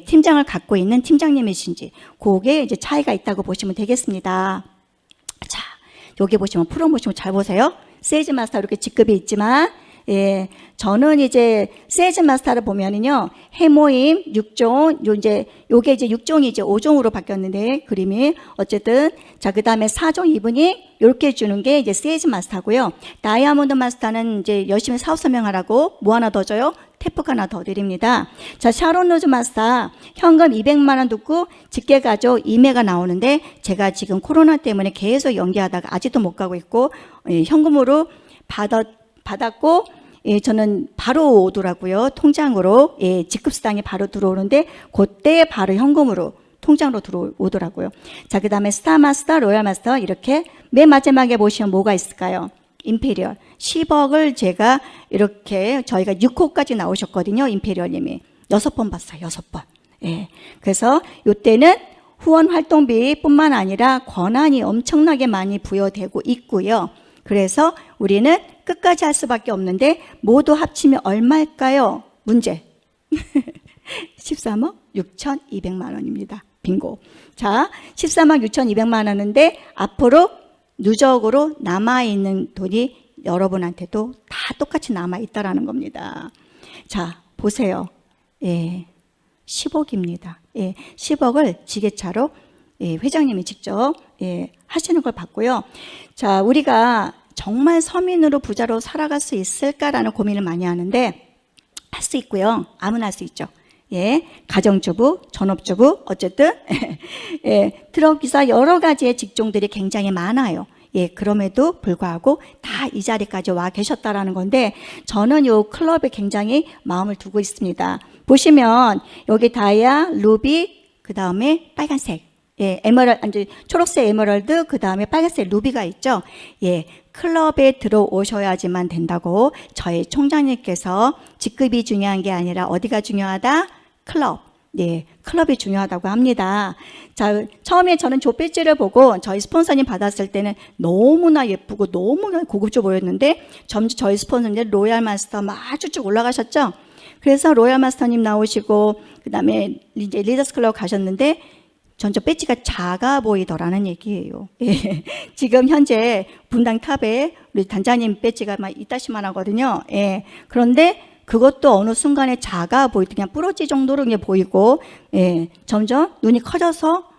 팀장을 갖고 있는 팀장님이신지 그게 이제 차이가 있다고 보시면 되겠습니다. 자, 여기 보시면 프로모션 잘 보세요. 세일즈 마스터 이렇게 직급이 있지만 저는 이제 세일즈 마스터를 보면은요, 해모임 6종, 요게 이제 6종이 이제 5종으로 바뀌었는데, 그림이. 어쨌든, 자, 그 다음에 4종 2분이 이렇게 주는 게 이제 세일즈 마스터고요. 다이아몬드 마스터는 이제 열심히 사업 설명하라고 뭐 하나 더 줘요? 태폭 하나 더 드립니다. 자, 샤론 로즈 마스터, 현금 200만원 듣고 직계 가족 2매가 나오는데, 제가 지금 코로나 때문에 계속 연기하다가 아직도 못 가고 있고, 현금으로 받았고, 저는 바로 오더라고요. 통장으로. 직급수당이 바로 들어오는데 그때 바로 현금으로 통장으로 들어오더라고요. 자, 그 다음에 스타마스터, 로얄마스터 이렇게 맨 마지막에 보시면 뭐가 있을까요? 임페리얼 10억을 제가 이렇게 저희가 6호까지 나오셨거든요. 임페리얼님이 6번 봤어요. 6번. 그래서 이때는 후원 활동비뿐만 아니라 권한이 엄청나게 많이 부여되고 있고요. 그래서 우리는 끝까지 할 수밖에 없는데 모두 합치면 얼마일까요? 문제. 13억 6,200만 원입니다. 빙고. 자, 13억 6,200만 원인데 앞으로 누적으로 남아있는 돈이 여러분한테도 다 똑같이 남아있다라는 겁니다. 자, 보세요. 예, 10억입니다. 예, 10억을 지게차로 회장님이 직접 하시는 걸 봤고요. 자, 우리가 정말 서민으로 부자로 살아갈 수 있을까라는 고민을 많이 하는데 할 수 있고요. 아무나 할 수 있죠. 예, 가정주부, 전업주부, 어쨌든 트럭기사 여러 가지의 직종들이 굉장히 많아요. 예, 그럼에도 불구하고 다 이 자리까지 와 계셨다라는 건데 저는 이 클럽에 굉장히 마음을 두고 있습니다. 보시면 여기 다이아, 루비, 그 다음에 빨간색, 에메랄드, 초록색 에메랄드, 그 다음에 빨간색 루비가 있죠. 예, 클럽에 들어오셔야지만 된다고 저희 총장님께서 직급이 중요한 게 아니라 어디가 중요하다? 클럽. 네, 클럽이 중요하다고 합니다. 자, 처음에 저는 조 배지를 보고 저희 스폰서님 받았을 때는 너무나 예쁘고 너무나 고급져 보였는데 점점 저희 스폰서님 로얄 마스터 막 쭉쭉 올라가셨죠. 그래서 로얄 마스터님 나오시고 그 다음에 이제 리더스 클럽 가셨는데 점점 배지가 작아 보이더라는 얘기예요. 예. 지금 현재 분당 탑에 우리 단장님 배지가 막 이따시만 하거든요. 예. 그런데 그것도 어느 순간에 작아 보이더니 그냥 부러질 정도로 그냥 보이고, 예. 점점 눈이 커져서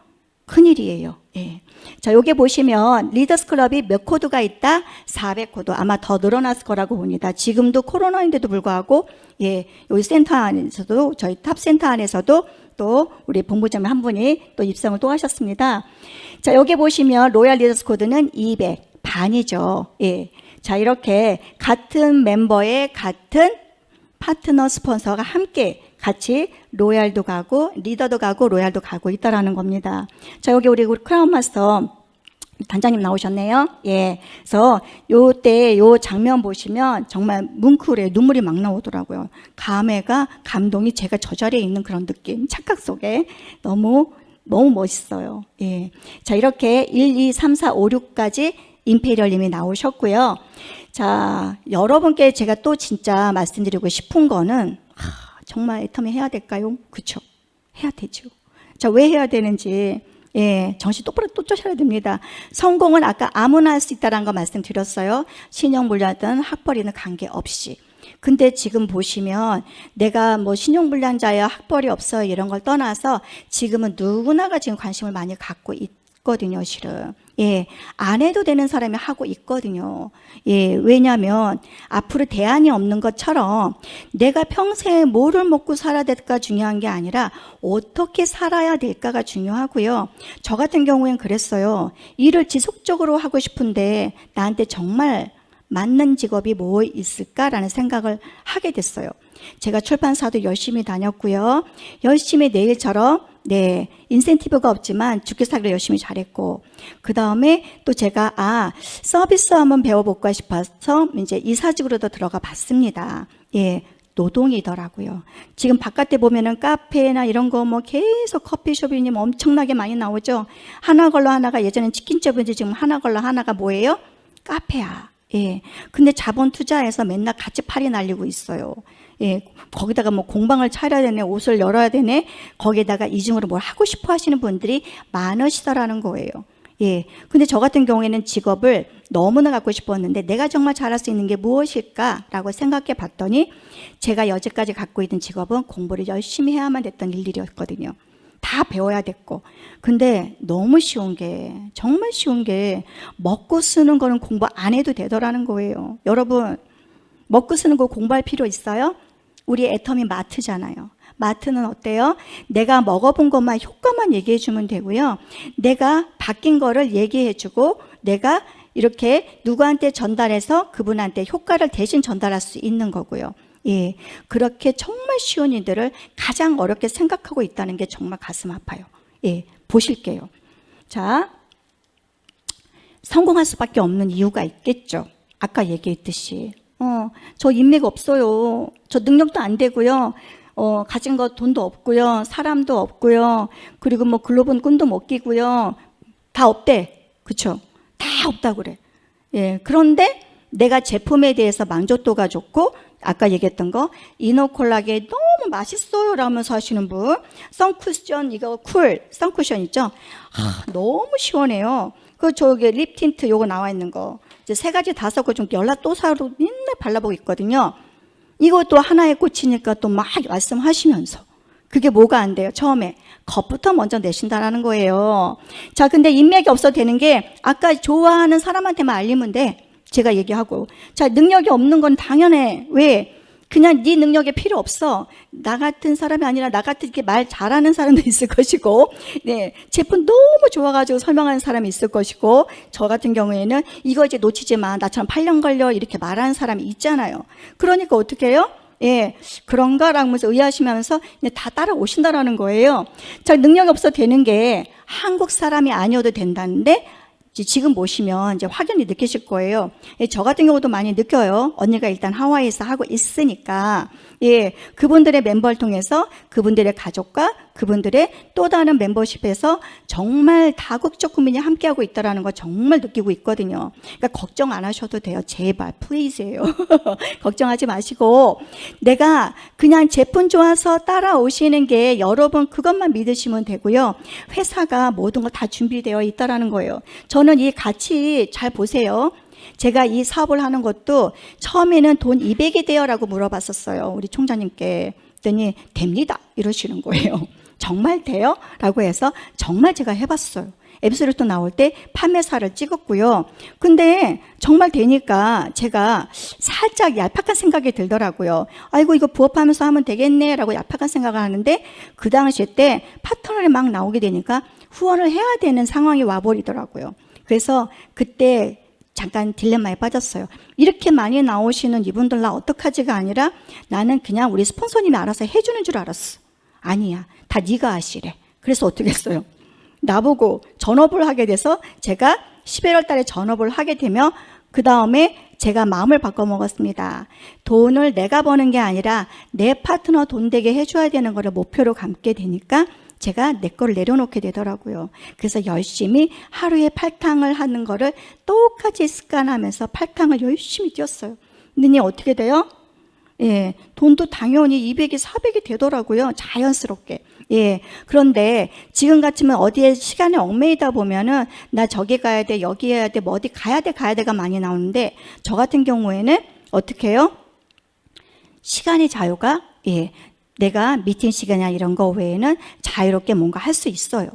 큰일이에요. 예. 자, 여기 보시면 리더스 클럽이 몇 코드가 있다? 400코드. 아마 더 늘어났을 거라고 봅니다. 지금도 코로나인데도 불구하고, 예. 여기 센터 안에서도, 저희 탑 센터 안에서도 또 우리 본부장님 한 분이 또 입성을 또 하셨습니다. 자, 여기 보시면 로얄 리더스 코드는 200, 반이죠. 예. 자, 이렇게 같은 멤버의 같은 파트너 스폰서가 함께 같이 로얄도 가고 리더도 가고 로얄도 가고 있다라는 겁니다. 자, 여기 우리 크라운 마스터 단장님 나오셨네요. 예. 그래서 요때 요 장면 보시면 정말 뭉클해 눈물이 막 나오더라고요. 감동이 제가 저 자리에 있는 그런 느낌, 착각 속에 너무 멋있어요. 예. 자, 이렇게 1, 2, 3, 4, 5, 6까지 임페리얼님이 나오셨고요. 자, 여러분께 제가 또 진짜 말씀드리고 싶은 거는 정말 애터미 해야 될까요? 그렇죠. 해야 되죠. 자, 왜 해야 되는지 예, 정신 똑바로 또 쫓아야 됩니다. 성공은 아까 아무나 할 수 있다는 거 말씀드렸어요. 신용불량이든 학벌이든 관계없이. 근데 지금 보시면 내가 뭐 신용불량자야 학벌이 없어요 이런 걸 떠나서 지금은 누구나가 지금 관심을 많이 갖고 있거든요, 실은. 예, 안 해도 되는 사람이 하고 있거든요. 예, 왜냐하면 앞으로 대안이 없는 것처럼 내가 평생 뭐를 먹고 살아야 될까 중요한 게 아니라 어떻게 살아야 될까가 중요하고요. 저 같은 경우엔 그랬어요. 일을 지속적으로 하고 싶은데 나한테 정말 맞는 직업이 뭐 있을까라는 생각을 하게 됐어요. 제가 출판사도 열심히 다녔고요. 열심히 내일처럼 네, 인센티브가 없지만 죽기 살기를 열심히 잘했고, 그 다음에 또 제가 서비스 한번 배워볼까 싶어서 이제 이사직으로도 들어가 봤습니다. 예, 노동이더라고요. 지금 바깥에 보면은 카페나 이런 거 뭐 계속 커피숍이 엄청나게 많이 나오죠. 하나 걸러 하나가 예전엔 치킨집인데 지금 하나 걸러 하나가 뭐예요? 카페야. 예. 근데 자본 투자해서 맨날 같이 팔이 날리고 있어요. 예. 거기다가 뭐 공방을 차려야 되네, 옷을 열어야 되네, 거기에다가 이중으로 뭘 하고 싶어 하시는 분들이 많으시더라는 거예요. 예. 근데 저 같은 경우에는 직업을 너무나 갖고 싶었는데 내가 정말 잘할 수 있는 게 무엇일까라고 생각해 봤더니 제가 여지까지 갖고 있던 직업은 공부를 열심히 해야만 됐던 일들이었거든요. 다 배워야 됐고. 근데 너무 쉬운 게, 정말 쉬운 게 먹고 쓰는 거는 공부 안 해도 되더라는 거예요. 여러분, 먹고 쓰는 거 공부할 필요 있어요? 우리 애터미 마트잖아요. 마트는 어때요? 내가 먹어본 것만 효과만 얘기해 주면 되고요. 내가 바뀐 거를 얘기해 주고 내가 이렇게 누구한테 전달해서 그분한테 효과를 대신 전달할 수 있는 거고요. 예, 그렇게 정말 쉬운 일들을 가장 어렵게 생각하고 있다는 게 정말 가슴 아파요. 예, 보실게요. 자, 성공할 수밖에 없는 이유가 있겠죠. 아까 얘기했듯이 저 인맥 없어요. 저 능력도 안 되고요. 가진 거 돈도 없고요. 사람도 없고요. 그리고 뭐 글로벌 꾼도 못 끼고요. 다 없대. 그쵸? 다 없다고 그래. 예, 그런데 내가 제품에 대해서 만족도가 좋고 아까 얘기했던 거 이너콜라게 너무 맛있어요 라면서 하시는 분, 선쿠션 이거 선쿠션 있죠? 너무 시원해요. 그 저기 립 틴트 요거 나와 있는 거 이제 3가지 다 썼고 좀 연락 사로 맨날 발라보고 있거든요. 이것도 하나에 꽂히니까 또 막 말씀하시면서 그게 뭐가 안 돼요? 처음에 겁부터 먼저 내신다라는 거예요. 자, 근데 인맥이 없어도 되는 게 아까 좋아하는 사람한테만 알리면 돼. 제가 얘기하고. 자, 능력이 없는 건 당연해. 왜? 그냥 네 능력이 필요 없어. 나 같은 사람이 아니라 나 같은 이렇게 말 잘하는 사람도 있을 것이고, 네, 제품 너무 좋아가지고 설명하는 사람이 있을 것이고, 저 같은 경우에는 이거 이제 놓치지 마. 나처럼 8년 걸려. 이렇게 말하는 사람이 있잖아요. 그러니까 어떻게 해요? 예, 그런가라고 하면서 의아하시면서 다 따라오신다라는 거예요. 자, 능력이 없어도 되는 게 한국 사람이 아니어도 된다는데, 지금 보시면 이제 확연히 느끼실 거예요. 예, 저 같은 경우도 많이 느껴요. 언니가 일단 하와이에서 하고 있으니까. 예, 그분들의 멤버를 통해서 그분들의 가족과 그분들의 또 다른 멤버십에서 정말 다국적 국민이 함께하고 있다는 거 정말 느끼고 있거든요. 그러니까 걱정 안 하셔도 돼요. 제발, 플리즈예요. 걱정하지 마시고 내가 그냥 제품 좋아서 따라오시는 게 여러분 그것만 믿으시면 되고요. 회사가 모든 거 다 준비되어 있다는 거예요. 저는 이 가치 잘 보세요. 제가 이 사업을 하는 것도 처음에는 돈 200이 돼요 라고 물어봤었어요. 우리 총장님께. 그랬더니 됩니다 이러시는 거예요. 정말 돼요? 라고 해서 정말 제가 해봤어요. 앱스루트 나올 때 판매사를 찍었고요. 근데 정말 되니까 제가 살짝 얄팍한 생각이 들더라고요. 아이고 이거 부업하면서 하면 되겠네 라고 얄팍한 생각을 하는데 그 당시 때 파트너를 막 나오게 되니까 후원을 해야 되는 상황이 와버리더라고요. 그래서 그때 잠깐 딜레마에 빠졌어요. 이렇게 많이 나오시는 이분들 나 어떡하지가 아니라 나는 그냥 우리 스폰서님이 알아서 해주는 줄 알았어. 아니야. 다 네가 하시래. 그래서 어떻게 했어요? 나보고 전업을 하게 돼서 제가 11월 달에 전업을 하게 되면 그 다음에 제가 마음을 바꿔먹었습니다. 돈을 내가 버는 게 아니라 내 파트너 돈 되게 해줘야 되는 거를 목표로 감게 되니까 제가 내 거를 내려놓게 되더라고요. 그래서 열심히 하루에 8탕을 하는 거를 똑같이 습관하면서 8탕을 열심히 뛰었어요. 근데 어떻게 돼요? 예, 돈도 당연히 200이 400이 되더라고요. 자연스럽게. 예, 그런데 지금 같으면 어디에 시간에 얽매이다 보면은 나 저기 가야 돼, 여기 해야 돼, 뭐 어디 가야 돼가 많이 나오는데 저 같은 경우에는 어떻게 해요? 시간의 자유가 예, 내가 미팅 시간이나 이런 거 외에는 자유롭게 뭔가 할 수 있어요.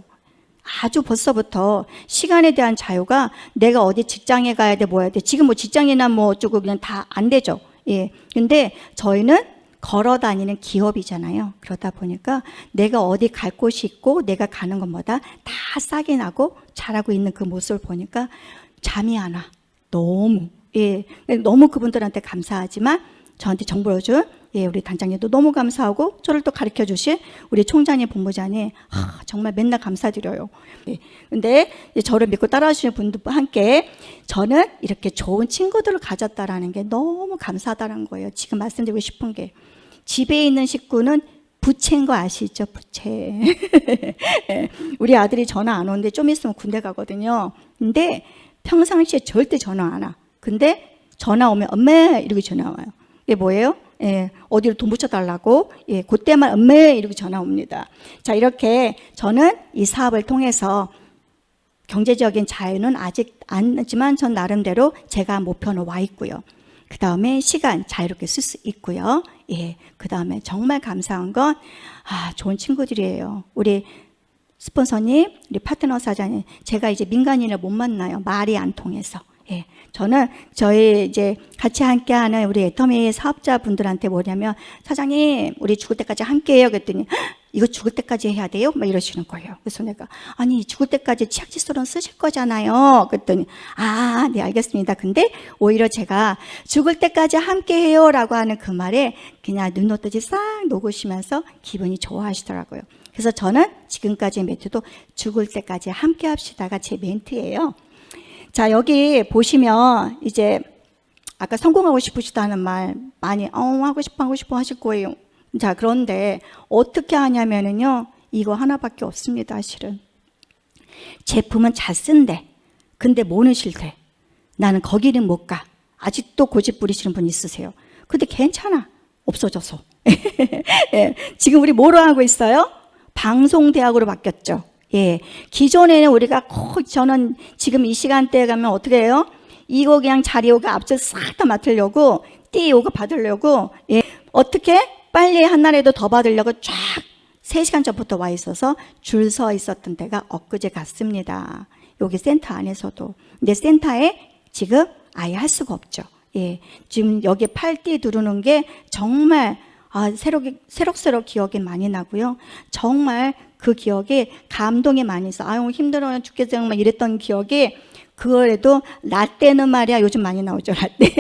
아주 벌써부터 시간에 대한 자유가 내가 어디 직장에 가야 돼, 뭐 해야 돼. 지금 뭐 직장이나 뭐 어쩌고 그냥 다 안 되죠. 예. 근데 저희는 걸어 다니는 기업이잖아요. 그러다 보니까 내가 어디 갈 곳이 있고 내가 가는 것마다 다 싸게 나고 잘하고 있는 그 모습을 보니까 잠이 안 와. 너무. 예. 너무 그분들한테 감사하지만 저한테 정보를 준 예, 우리 단장님도 너무 감사하고 저를 또 가르쳐 주신 우리 총장님, 본부장님 정말 맨날 감사드려요. 예, 근데 저를 믿고 따라주시는 분들과 함께 저는 이렇게 좋은 친구들을 가졌다라는 게 너무 감사하다는 거예요. 지금 말씀드리고 싶은 게 집에 있는 식구는 부채인 거 아시죠? 부채. 예, 우리 아들이 전화 안 오는데 좀 있으면 군대 가거든요. 근데 평상시에 절대 전화 안 와. 근데 전화 오면 엄마 이렇게 전화 와요. 이게 뭐예요? 예, 어디로 돈 붙여달라고, 예, 그때만 엄매 이렇게 전화 옵니다. 자, 이렇게 저는 이 사업을 통해서 경제적인 자유는 아직 안 했지만 전 나름대로 제가 목표는 와 있고요. 그 다음에 시간 자유롭게 쓸 수 있고요. 예, 그 다음에 정말 감사한 건, 좋은 친구들이에요. 우리 스폰서님, 우리 파트너 사장님, 제가 이제 민간인을 못 만나요. 말이 안 통해서. 예, 저는 저희 이제 같이 함께하는 우리 애터미 사업자분들한테 뭐냐면 사장님 우리 죽을 때까지 함께해요 그랬더니 이거 죽을 때까지 해야 돼요? 막 이러시는 거예요. 그래서 내가 아니 죽을 때까지 치약칫솔은 쓰실 거잖아요. 그랬더니 네 알겠습니다. 근데 오히려 제가 죽을 때까지 함께해요 라고 하는 그 말에 그냥 눈노뜨지 싹 녹으시면서 기분이 좋아하시더라고요. 그래서 저는 지금까지 멘트도 죽을 때까지 함께 합시다가 제 멘트예요. 자, 여기 보시면 이제 아까 성공하고 싶으시다는 말 많이 하고 싶어 하실 거예요. 자, 그런데 어떻게 하냐면은요, 이거 하나밖에 없습니다. 실은 제품은 잘 쓴대. 근데 뭐는 싫대. 나는 거기는 못 가. 아직도 고집 부리시는 분 있으세요. 근데 괜찮아. 없어져서. 예, 지금 우리 뭐로 하고 있어요? 방송대학으로 바뀌었죠. 예, 기존에는 우리가 저는 지금 이 시간대에 가면 어떻게 해요? 이거 그냥 자리 오고 앞줄 싹 다 맡으려고 띠 오고 받으려고 예, 어떻게 빨리 한 날에도 더 받으려고 쫙 3시간 전부터 와 있어서 줄 서 있었던 데가 엊그제 같습니다. 여기 센터 안에서도. 근데 센터에 지금 아예 할 수가 없죠. 예, 지금 여기 팔띠 두르는 게 정말 새록새록 기억이 많이 나고요. 정말 그 기억에 감동이 많이 있어. 아유 힘들어요 죽겠어요 막 이랬던 기억이 그거에도 라떼는 말이야 요즘 많이 나오죠 라떼.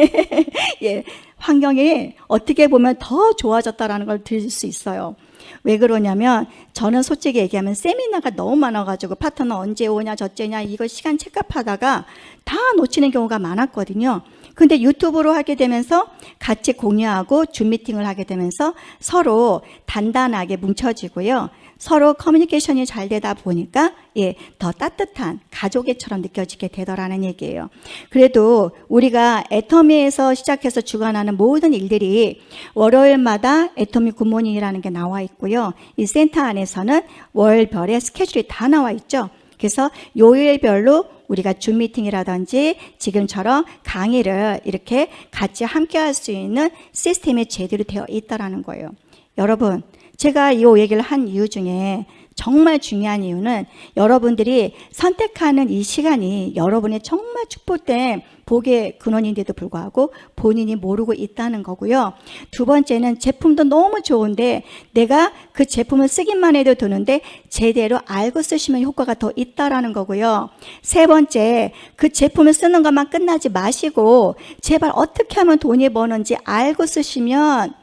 예, 환경이 어떻게 보면 더 좋아졌다라는 걸 들을 수 있어요. 왜 그러냐면 저는 솔직히 얘기하면 세미나가 너무 많아가지고 파트너 언제 오냐 저째냐 이거 시간 체크하다가 다 놓치는 경우가 많았거든요. 근데 유튜브로 하게 되면서 같이 공유하고 줌 미팅을 하게 되면서 서로 단단하게 뭉쳐지고요. 서로 커뮤니케이션이 잘 되다 보니까 예, 더 따뜻한 가족애처럼 느껴지게 되더라는 얘기예요. 그래도 우리가 애터미에서 시작해서 주관하는 모든 일들이 월요일마다 애터미 굿모닝이라는 게 나와 있고요. 이 센터 안에서는 월별의 스케줄이 다 나와 있죠. 그래서 요일별로 우리가 줌 미팅이라든지 지금처럼 강의를 이렇게 같이 함께 할 수 있는 시스템이 제대로 되어 있다라는 거예요. 여러분, 제가 이 얘기를 한 이유 중에 정말 중요한 이유는 여러분들이 선택하는 이 시간이 여러분의 정말 축복된 복의 근원인데도 불구하고 본인이 모르고 있다는 거고요. 두 번째는 제품도 너무 좋은데 내가 그 제품을 쓰기만 해도 되는데 제대로 알고 쓰시면 효과가 더 있다라는 거고요. 세 번째, 그 제품을 쓰는 것만 끝나지 마시고 제발 어떻게 하면 돈이 버는지 알고 쓰시면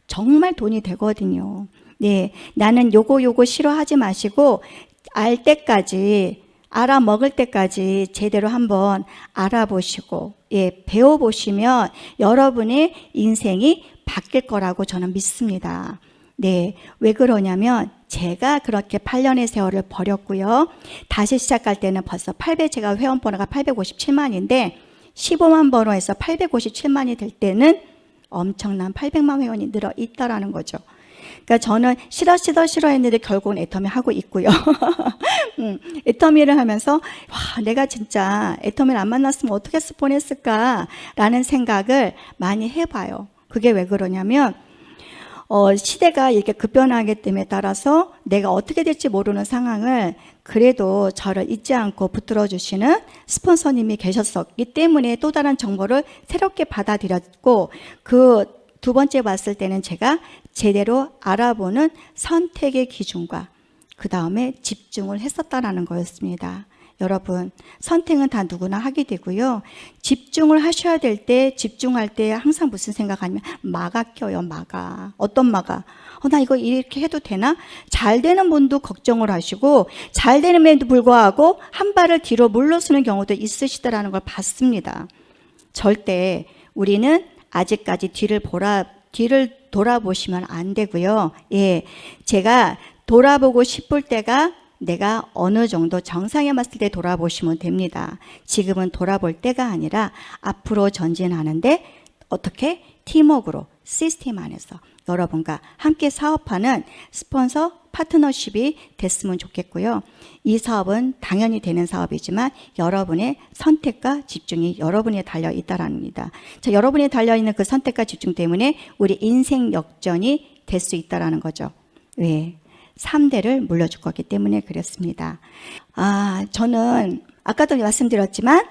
정말 돈이 되거든요. 네, 나는 요거 싫어하지 마시고 알 때까지 알아먹을 때까지 제대로 한번 알아보시고 예, 배워보시면 여러분의 인생이 바뀔 거라고 저는 믿습니다. 네, 왜 그러냐면 제가 그렇게 8년의 세월을 버렸고요. 다시 시작할 때는 벌써 제가 회원번호가 857만인데 15만 번호에서 857만이 될 때는 엄청난 800만 회원이 늘어 있다라는 거죠. 그러니까 저는 싫어했는데 결국은 애터미 하고 있고요. 애터미를 하면서 와, 내가 진짜 애터미를 안 만났으면 어떻게 뻔했을까라는 생각을 많이 해봐요. 그게 왜 그러냐면 시대가 이렇게 급변하기 때문에 따라서 내가 어떻게 될지 모르는 상황을 그래도 저를 잊지 않고 붙들어 주시는 스폰서님이 계셨었기 때문에 또 다른 정보를 새롭게 받아들였고 그 두 번째 봤을 때는 제가 제대로 알아보는 선택의 기준과 그 다음에 집중을 했었다라는 거였습니다. 여러분, 선택은 다 누구나 하게 되고요. 집중을 하셔야 될 때, 집중할 때 항상 무슨 생각하냐면 마가 껴요, 마가. 어떤 마가? 나 이거 이렇게 해도 되나? 잘 되는 분도 걱정을 하시고 잘 되는데도 불구하고 한 발을 뒤로 물러서는 경우도 있으시다라는 걸 봤습니다. 절대 우리는 아직까지 뒤를 돌아보시면 안 되고요. 예, 제가 돌아보고 싶을 때가 내가 어느 정도 정상에 맞을 때 돌아보시면 됩니다. 지금은 돌아볼 때가 아니라 앞으로 전진하는데 어떻게? 팀워크로 시스템 안에서 여러분과 함께 사업하는 스폰서 파트너십이 됐으면 좋겠고요. 이 사업은 당연히 되는 사업이지만 여러분의 선택과 집중이 여러분에 달려 있다라는 겁니다. 자, 여러분에 달려 있는 그 선택과 집중 때문에 우리 인생 역전이 될 수 있다라는 거죠. 왜? 3대를 물려줄 거기 때문에 그렇습니다. 저는 아까도 말씀드렸지만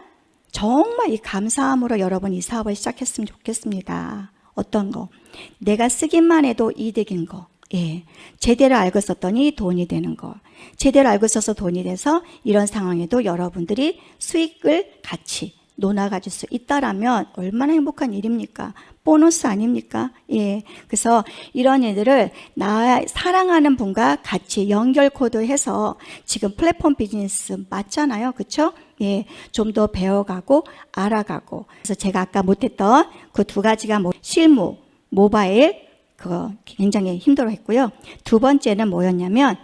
정말 이 감사함으로 여러분 이 사업을 시작했으면 좋겠습니다. 어떤 거? 내가 쓰기만 해도 이득인 거. 예, 제대로 알고 썼더니 돈이 되는 거. 제대로 알고 써서 돈이 돼서 이런 상황에도 여러분들이 수익을 같이 논아가질 수 있다라면 얼마나 행복한 일입니까? 보너스 아닙니까? 예. 그래서 이런 일들을 나 사랑하는 분과 같이 연결 코드해서 지금 플랫폼 비즈니스 맞잖아요. 그렇죠? 예. 좀 더 배워가고 알아가고. 그래서 제가 아까 못했던 그 두 가지가 실무, 모바일 그거 굉장히 힘들어했고요. 두 번째는 뭐였냐면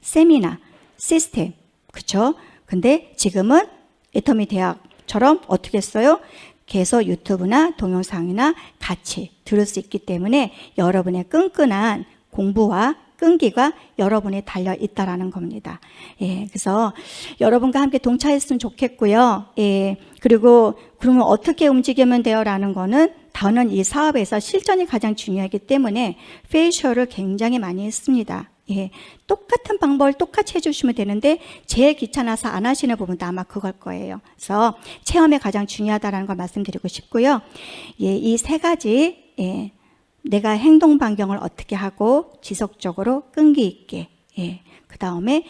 세미나, 시스템. 그렇죠? 근데 지금은 애터미 대학처럼 어떻게 했어요? 계속 유튜브나 동영상이나 같이 들을 수 있기 때문에 여러분의 끈끈한 공부와 끈기가 여러분에 달려 있다라는 겁니다. 예, 그래서 여러분과 함께 동참했으면 좋겠고요. 예, 그리고 그러면 어떻게 움직이면 돼요라는 거는 더는 이 사업에서 실전이 가장 중요하기 때문에 페이셜을 굉장히 많이 했습니다. 예, 똑같은 방법을 똑같이 해주시면 되는데 제일 귀찮아서 안 하시는 부분도 아마 그걸 거예요. 그래서 체험이 가장 중요하다는 걸 말씀드리고 싶고요. 예, 이 세 가지 예, 내가 행동 반경을 어떻게 하고 지속적으로 끈기 있게 예, 그 다음에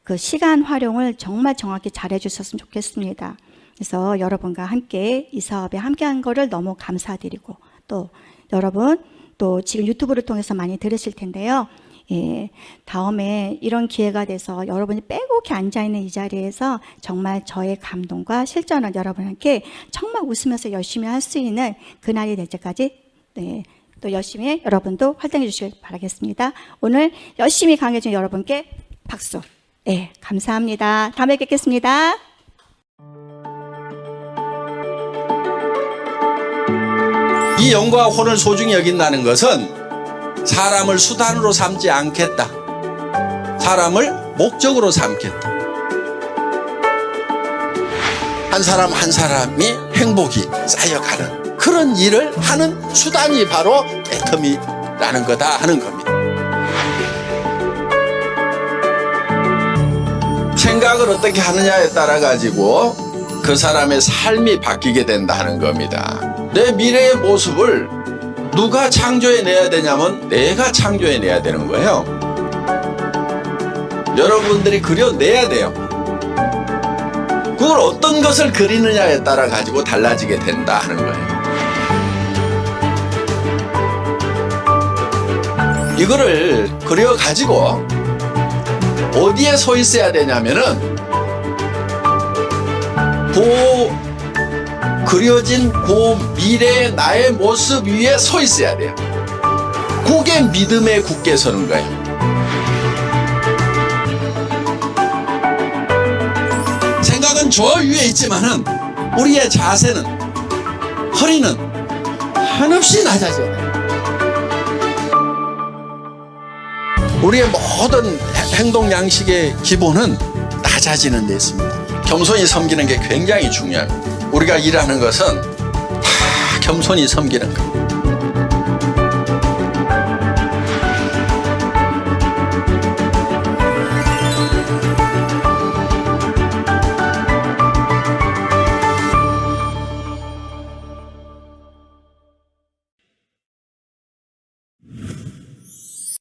그 시간 활용을 정말 정확히 잘 해주셨으면 좋겠습니다. 그래서 여러분과 함께 이 사업에 함께한 거를 너무 감사드리고 또 여러분 또 지금 유튜브를 통해서 많이 들으실 텐데요. 예, 다음에 이런 기회가 돼서 여러분이 빼곡히 앉아있는 이 자리에서 정말 저의 감동과 실전을 여러분께 정말 웃으면서 열심히 할 수 있는 그날이 될 때까지 네, 또 열심히 여러분도 활동해 주시길 바라겠습니다. 오늘 열심히 강의해 준 여러분께 박수. 예, 감사합니다. 다음에 뵙겠습니다. 이 영과 혼을 소중히 여긴다는 것은 사람을 수단으로 삼지 않겠다. 사람을 목적으로 삼겠다. 한 사람 한 사람이 행복이 쌓여가는 그런 일을 하는 수단이 바로 애터미라는 거다 하는 겁니다. 생각을 어떻게 하느냐에 따라 가지고 그 사람의 삶이 바뀌게 된다 하는 겁니다. 내 미래의 모습을 누가 창조해내야 되냐면 내가 창조해내야 되는 거예요. 여러분들이 그려내야 돼요. 그걸 어떤 것을 그리느냐에 따라 가지고 달라지게 된다 하는 거예요. 이거를 그려가지고 어디에 서 있어야 되냐면은 그려진 그 미래의 나의 모습 위에 서 있어야 돼요. 그게 믿음에 굳게 서는 거예요. 생각은 저 위에 있지만은 우리의 자세는 허리는 한없이 낮아져야 돼요. 우리의 모든 행동 양식의 기본은 낮아지는 데 있습니다. 겸손히 섬기는 게 굉장히 중요합니다. 우리가 일하는 것은 다 겸손히 섬기는 겁니다.